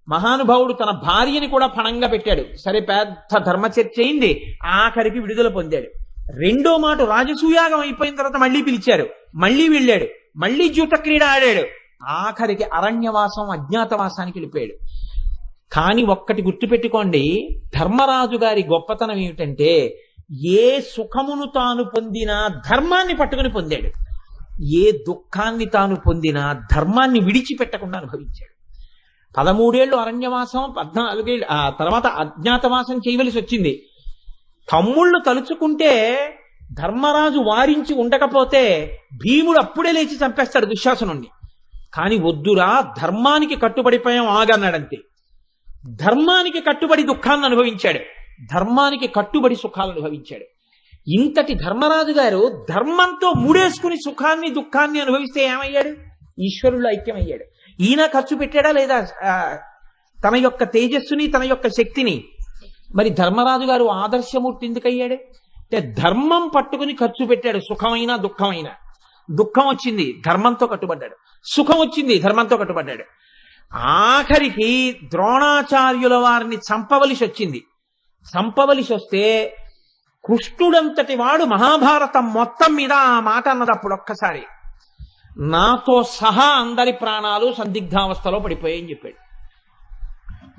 మహానుభావుడు తన భార్యని కూడా పణంగా పెట్టాడు. సరే, పెద్ద ధర్మచర్చ అయింది, ఆఖరికి విడుదల పొందాడు. 2వ మాట రాజసూయాగం అయిపోయిన తర్వాత మళ్ళీ పిలిచారు, మళ్ళీ వెళ్ళాడు, మళ్ళీ జ్యూతక్రీడ ఆడాడు. ఆఖరికి అరణ్యవాసం, అజ్ఞాతవాసానికి వెళ్ళిపోయాడు. కానీ ఒక్కటి గుర్తుపెట్టుకోండి, ధర్మరాజు గారి గొప్పతనం ఏమిటంటే ఏ సుఖమును తాను పొందినా ధర్మాన్ని పట్టుకుని పొందాడు, ఏ దుఃఖాన్ని తాను పొందినా ధర్మాన్ని విడిచిపెట్టకుండా అనుభవించాడు. 13 ఏళ్ళు అరణ్యవాసం, 14 ఏళ్ళు ఆ తర్వాత అజ్ఞాతవాసం చేయవలసి వచ్చింది. తమ్ముళ్ళు తలుచుకుంటే ధర్మరాజు వారించి ఉండకపోతే భీముడు అప్పుడే లేచి చంపేస్తాడు దుశ్శాసనుణ్ణి. కానీ వద్దురా, ధర్మానికి కట్టుబడిపోయాం ఆగన్నాడంతే. ధర్మానికి కట్టుబడి దుఃఖాన్ని అనుభవించాడు, ధర్మానికి కట్టుబడి సుఖాలు అనుభవించాడు. ఇంతటి ధర్మరాజు గారు ధర్మంతో ముడేసుకుని సుఖాన్ని దుఃఖాన్ని అనుభవిస్తే ఏమయ్యాడు? ఈశ్వరుల్లో ఐక్యమయ్యాడు. ఈయన ఖర్చు పెట్టాడా లేదా తన యొక్క తేజస్సుని, తన యొక్క శక్తిని? మరి ధర్మరాజు గారు ఆదర్శమూర్తి ఎందుకయ్యాడు అంటే ధర్మం పట్టుకుని ఖర్చు పెట్టాడు. సుఖమైనా దుఃఖమైనా. దుఃఖం వచ్చింది, ధర్మంతో కట్టుబడ్డాడు. సుఖం వచ్చింది, ధర్మంతో కట్టుబడ్డాడు. ఆఖరికి ద్రోణాచార్యుల వారిని చంపవలసి వచ్చింది. చంపవలసి వస్తే కృష్ణుడంతటి వాడు మహాభారతం మొత్తం మీద ఆ మాట అన్నదప్పుడు ఒక్కసారి, నాతో సహా అందరి ప్రాణాలు సందిగ్ధావస్థలో పడిపోయాయని చెప్పాడు.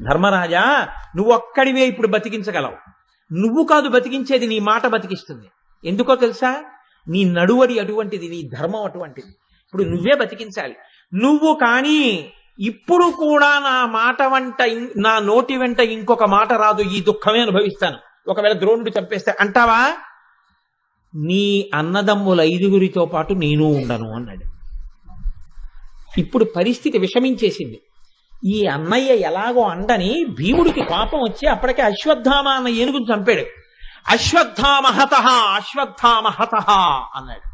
ధర్మరాజా, నువ్వు ఒక్కడివే ఇప్పుడు బతికించగలవు. నువ్వు కాదు బతికించేది, నీ మాట బతికిస్తుంది. ఎందుకో తెలుసా? నీ నడువడి అటువంటిది, నీ ధర్మం అటువంటిది. ఇప్పుడు నువ్వే బతికించాలి. నువ్వు కానీ ఇప్పుడు కూడా నా మాట వెంట, నా నోటి వెంట ఇంకొక మాట రాదు, ఈ దుఃఖమే అనుభవిస్తాను, ఒకవేళ ద్రోణుడు చంపేస్తే అంటావా? నీ అన్నదమ్ముల 5గురితో పాటు నేను ఉండను అన్నాడు. ఇప్పుడు పరిస్థితి విషమించేసింది. ఈ అన్నయ్య ఎలాగో అండని భీముడికి కోపం వచ్చి అప్పటికే అశ్వత్థామ అన్న ఏనుగును చంపాడు. అశ్వత్థామ హతః, అశ్వత్థామ హతః అన్నాడు.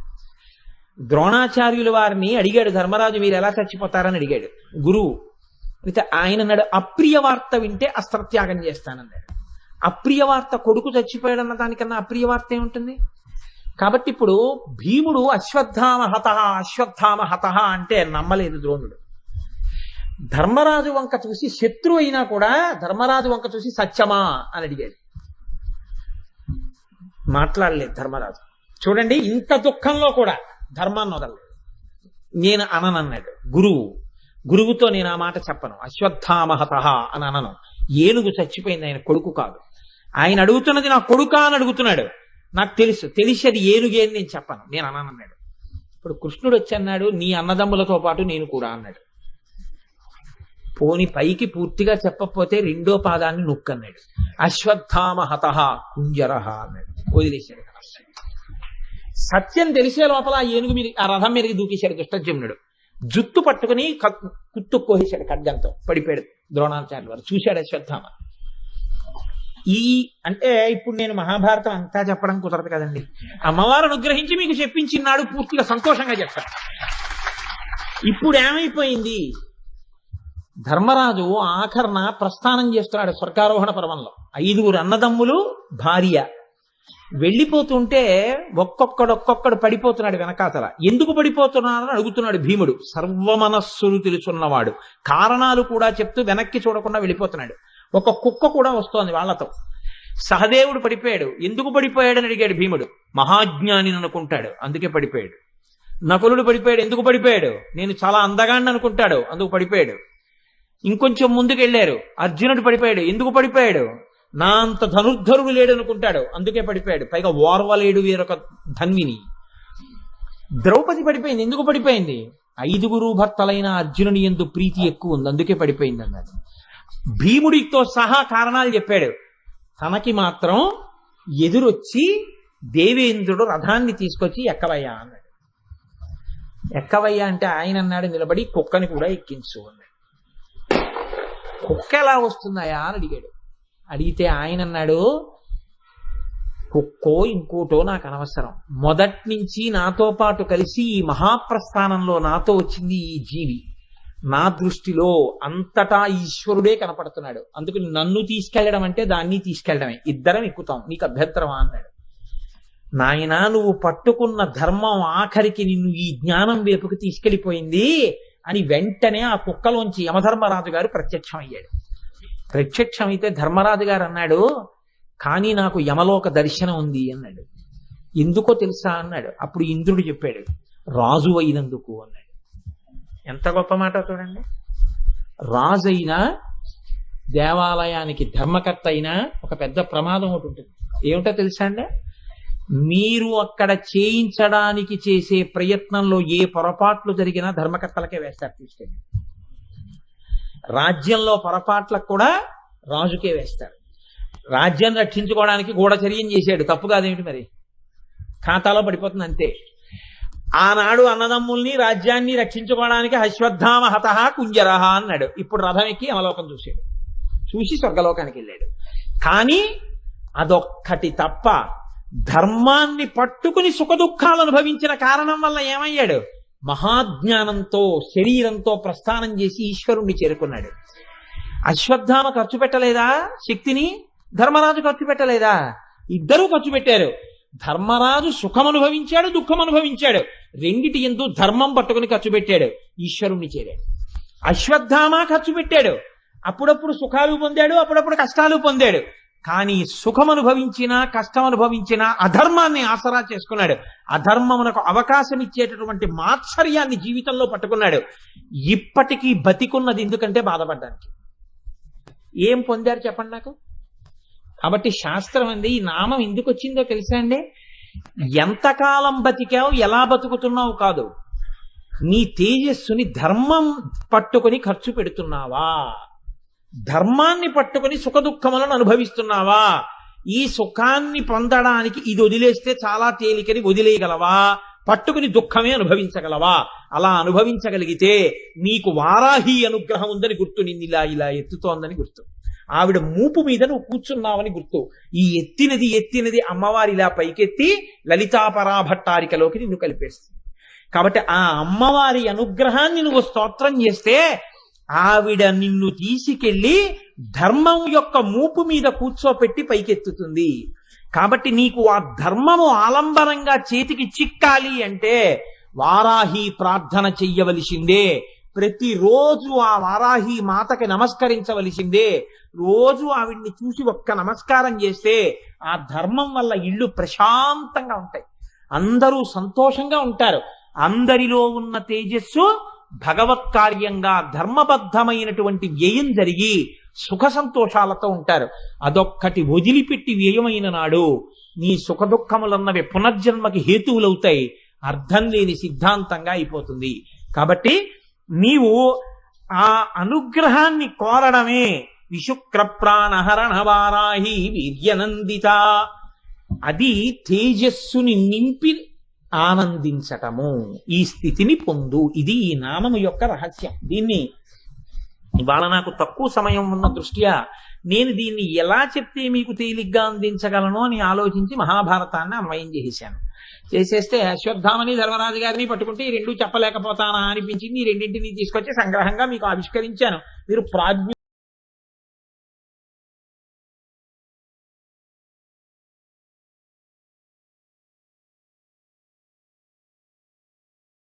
ద్రోణాచార్యుల వారిని అడిగాడు ధర్మరాజు, మీరు ఎలా చచ్చిపోతారని అడిగాడు గురువు. అయితే ఆయన అన్నాడు, అప్రియ వార్త వింటే అస్త్రత్యాగం చేస్తానన్నాడు. అప్రియ వార్త, కొడుకు చచ్చిపోయాడన్న దానికన్నా అప్రియ వార్త ఏముంటుంది? కాబట్టి ఇప్పుడు భీముడు అశ్వత్థామ హతః, అశ్వత్థామ హతః అంటే నమ్మలేదు ద్రోణుడు. ధర్మరాజు వంక చూసి, శత్రువు అయినా కూడా ధర్మరాజు వంక చూసి సత్యమా అని అడిగాడు. మాట్లాడలేదు ధర్మరాజు. చూడండి, ఇంత దుఃఖంలో కూడా ధర్మాన్ని వదలలేదు. నేను అననన్నాడు గురువుతో నేను ఆ మాట చెప్పను, అశ్వత్థామ హతః అని అనను. ఏనుగు చచ్చిపోయింది, ఆయన కొడుకు కాదు. ఆయన అడుగుతున్నది నా కొడుకా అని అడుగుతున్నాడు. నాకు తెలిసి అది ఏనుగే అని నేను చెప్పను, నేను అననన్నాడు. ఇప్పుడు కృష్ణుడు వచ్చి అన్నాడు, నీ అన్నదమ్ములతో పాటు నేను కూడా అన్నాడు. పోని పైకి పూర్తిగా చెప్పకపోతే 2వ పాదాన్ని నొక్కన్నాడు. అశ్వత్థామ హతః కుంజరః అన్నాడు, వదిలేశాడు. సత్యం తెలిసే లోపల ఆ ఏనుగు మీద, ఆ రథం మీదకి దూకేశాడు దుష్టజమ్నుడు. జుత్తు పట్టుకుని కుత్తు కోసేశాడు ఖడ్గంతో, పడిపోయాడు. ద్రోణాచార్యుల వారు చూశాడు అశ్వత్థామ. అంటే ఇప్పుడు నేను మహాభారతం అంతా చెప్పడం కుదరదు కదండి. అమ్మవారు అనుగ్రహించి మీకు చెప్పించినాడు, పూర్తిగా సంతోషంగా చెప్తాను. ఇప్పుడు ఏమైపోయింది? ధర్మరాజు ఆఖరణ ప్రస్థానం చేస్తున్నాడు స్వర్గారోహణ పర్వంలో. 5గురు అన్నదమ్ములు, భార్య వెళ్ళిపోతుంటే ఒక్కొక్కడు పడిపోతున్నాడు వెనకాతల. ఎందుకు పడిపోతున్నారని అడుగుతున్నాడు భీముడు. సర్వమనస్సులు తెలుసున్నవాడు, కారణాలు కూడా చెప్తూ వెనక్కి చూడకుండా వెళ్ళిపోతున్నాడు. ఒక కుక్క కూడా వస్తోంది వాళ్ళతో. సహదేవుడు పడిపోయాడు. ఎందుకు పడిపోయాడని అడిగాడు భీముడు. మహాజ్ఞాని అనుకుంటాడు, అందుకే పడిపోయాడు. నకులుడు పడిపోయాడు. ఎందుకు పడిపోయాడు? నేను చాలా అందగాన్ని అనుకుంటాడు, అందుకు పడిపోయాడు. ఇంకొంచెం ముందుకు వెళ్ళారు. అర్జునుడు పడిపోయాడు. ఎందుకు పడిపోయాడు? నా అంత ధనుర్ధరుడు లేడు అనుకుంటాడు, అందుకే పడిపోయాడు. పైగా ఓర్వలేడు వేరొక ధన్విని. ద్రౌపది పడిపోయింది. ఎందుకు పడిపోయింది? 5 భర్తలైన అర్జునుని యందు ప్రీతి ఎక్కువ ఉంది, అందుకే పడిపోయింది అన్నాడు. భీముడితో సహా కారణాలు చెప్పాడు. తనకి మాత్రం ఎదురొచ్చి దేవేంద్రుడు రథాన్ని తీసుకొచ్చి ఎక్కవయ్యా అన్నాడు. ఎక్కవయ్యా అంటే ఆయన అన్నాడు నిలబడి, కుక్కని కూడా ఎక్కించు అన్నాడు. కుక్క ఎలా వస్తుందయా అని అడిగాడు. అడిగితే ఆయన అన్నాడు, కుక్కో ఇంకోటో నాకు అనవసరం, మొదటి నుంచి నాతో పాటు కలిసి ఈ మహాప్రస్థానంలో నాతో వచ్చింది ఈ జీవి. నా దృష్టిలో అంతటా ఈశ్వరుడే కనపడుతున్నాడు, అందుకని నన్ను తీసుకెళ్లడం అంటే దాన్ని తీసుకెళ్లడమే, ఇద్దరం ఎక్కుతాం, నీకు అభ్యంతరమా అన్నాడు. నాయనా, నువ్వు పట్టుకున్న ధర్మం ఆఖరికి నిన్ను ఈ జ్ఞానం వైపుకి తీసుకెళ్లిపోయింది అని వెంటనే ఆ కుక్కలోంచి యమధర్మరాజు గారు ప్రత్యక్షమయ్యాడు. ప్రత్యక్షమైతే ధర్మరాజు గారు అన్నాడు, కానీ నాకు యమలోక దర్శనం ఉంది అన్నాడు. ఎందుకో తెలుసా అన్నాడు. అప్పుడు ఇంద్రుడు చెప్పాడు, రాజు అయినందుకు అన్నాడు. ఎంత గొప్ప మాట చూడండి. రాజు అయినా దేవాలయానికి ధర్మకర్త అయినా ఒక పెద్ద ప్రమాదం ఒకటి ఉంటుంది. ఏమిటో తెలుసా అండి? మీరు అక్కడ చేయించడానికి చేసే ప్రయత్నంలో ఏ పొరపాట్లు జరిగినా ధర్మకర్తలకే వేస్తారు తీసుకెళ్ళి. రాజ్యంలో పొరపాట్లకు కూడా రాజుకే వేస్తారు. రాజ్యాన్ని రక్షించుకోవడానికి గూఢచర్యం చేశాడు, తప్పు కాదేమిటి మరి, ఖాతాలో పడిపోతుంది అంతే. ఆనాడు అన్నదమ్ముల్ని రాజ్యాన్ని రక్షించుకోవడానికి అశ్వత్థామ హతః కుంజరః అన్నాడు. ఇప్పుడు రథం ఎక్కి యమలోకం చూశాడు, చూసి స్వర్గలోకానికి వెళ్ళాడు. కానీ అదొక్కటి తప్ప ధర్మాన్ని పట్టుకుని సుఖదుఖాలు అనుభవించిన కారణం వల్ల ఏమయ్యాడు? మహాజ్ఞానంతో శరీరంతో ప్రస్థానం చేసి ఈశ్వరుణ్ణి చేరుకున్నాడు. అశ్వత్థామ ఖర్చు పెట్టలేదా శక్తిని? ధర్మరాజు ఖర్చు పెట్టలేదా? ఇద్దరూ ఖర్చు పెట్టారు. ధర్మరాజు సుఖం అనుభవించాడు, దుఃఖం అనుభవించాడు. రెండిటి యందు ధర్మం పట్టుకుని ఖర్చు పెట్టాడు, ఈశ్వరుణ్ణి చేరాడు. అశ్వత్థామ ఖర్చు పెట్టాడు, అప్పుడప్పుడు సుఖాలు పొందాడు, అప్పుడప్పుడు కష్టాలు పొందాడు. కానీ సుఖం అనుభవించినా కష్టం అనుభవించినా అధర్మాన్ని ఆసరా చేసుకున్నాడు. అధర్మమునకు అవకాశం ఇచ్చేటటువంటి మాత్సర్యాన్ని జీవితంలో పట్టుకున్నాడు. ఇప్పటికీ బతికున్నది ఎందుకంటే బాధపడ్డానికి. ఏం పొందారు చెప్పండి నాకు? కాబట్టి శాస్త్రం అంది, ఈ నామం ఎందుకు వచ్చిందో తెలుసా అండి? ఎంతకాలం బతికావు, ఎలా బతుకుతున్నావు కాదు, నీ తేజస్సుని ధర్మం పట్టుకొని ఖర్చు పెడుతున్నావా, ధర్మాన్ని పట్టుకొని సుఖ దుఃఖములను అనుభవిస్తున్నావా, ఈ సుఖాన్ని పొందడానికి ఇది వదిలేస్తే చాలా తేలికని వదిలేయగలవా, పట్టుకుని దుఃఖమే అనుభవించగలవా? అలా అనుభవించగలిగితే నీకు వారాహి అనుగ్రహం ఉందని గుర్తు, నిన్ను ఇలా ఇలా ఎత్తుతోందని గుర్తు, ఆవిడ మూపు మీద నువ్వు కూర్చున్నావని గుర్తు. ఈ ఎత్తినది అమ్మవారి ఇలా పైకెత్తి లలితాపరాభట్టారికలోకి నిన్ను కలిపేస్తుంది. కాబట్టి ఆ అమ్మవారి అనుగ్రహాన్ని నువ్వు స్తోత్రం చేస్తే ఆవిడ నిన్ను తీసుకెళ్లి ధర్మం యొక్క మూపు మీద కూర్చోపెట్టి పైకెత్తుతుంది. కాబట్టి నీకు ఆ ధర్మము ఆలంబనంగా చేతికి చిక్కాలి అంటే వారాహి ప్రార్థన చెయ్యవలసిందే. ప్రతిరోజు ఆ వారాహి మాతకి నమస్కరించవలసిందే. రోజు ఆవిడ్ని చూసి ఒక్క నమస్కారం చేస్తే ఆ ధర్మం వల్ల ఇళ్ళు ప్రశాంతంగా ఉంటాయి, అందరూ సంతోషంగా ఉంటారు. అందరిలో ఉన్న తేజస్సు భగవత్ కార్యంగా ధర్మబద్ధమైనటువంటి వ్యయం జరిగి సుఖ సంతోషాలతో ఉంటారు. అదొక్కటి వదిలిపెట్టి వ్యయమైన నాడు నీ సుఖ దుఃఖములన్నవి పునర్జన్మకి హేతువులవుతాయి, అర్థం లేని సిద్ధాంతంగా అయిపోతుంది. కాబట్టి నీవు ఆ అనుగ్రహాన్ని కోరడమే విశుక్ర ప్రాణహరణ వారాహి వీర్యనందిత. అది తేజస్సుని నింపి ఆనందించటము, ఈ స్థితిని పొందు. ఇది ఈ నామము యొక్క రహస్యం. దీన్ని ఇవాళ నాకు తక్కువ సమయం ఉన్న దృష్ట్యా నేను దీన్ని ఎలా చెప్తే మీకు తేలిగ్గా అందించగలను అని ఆలోచించి మహాభారతాన్ని అన్వయం చేసేస్తే అశ్వత్థామని ధర్మరాజు గారిని పట్టుకుంటే ఈ రెండు చెప్పలేకపోతానా అనిపించింది. ఈ రెండింటినీ తీసుకొచ్చి సంగ్రహంగా మీకు ఆవిష్కరించాను. మీరు ప్రాజ్ఞ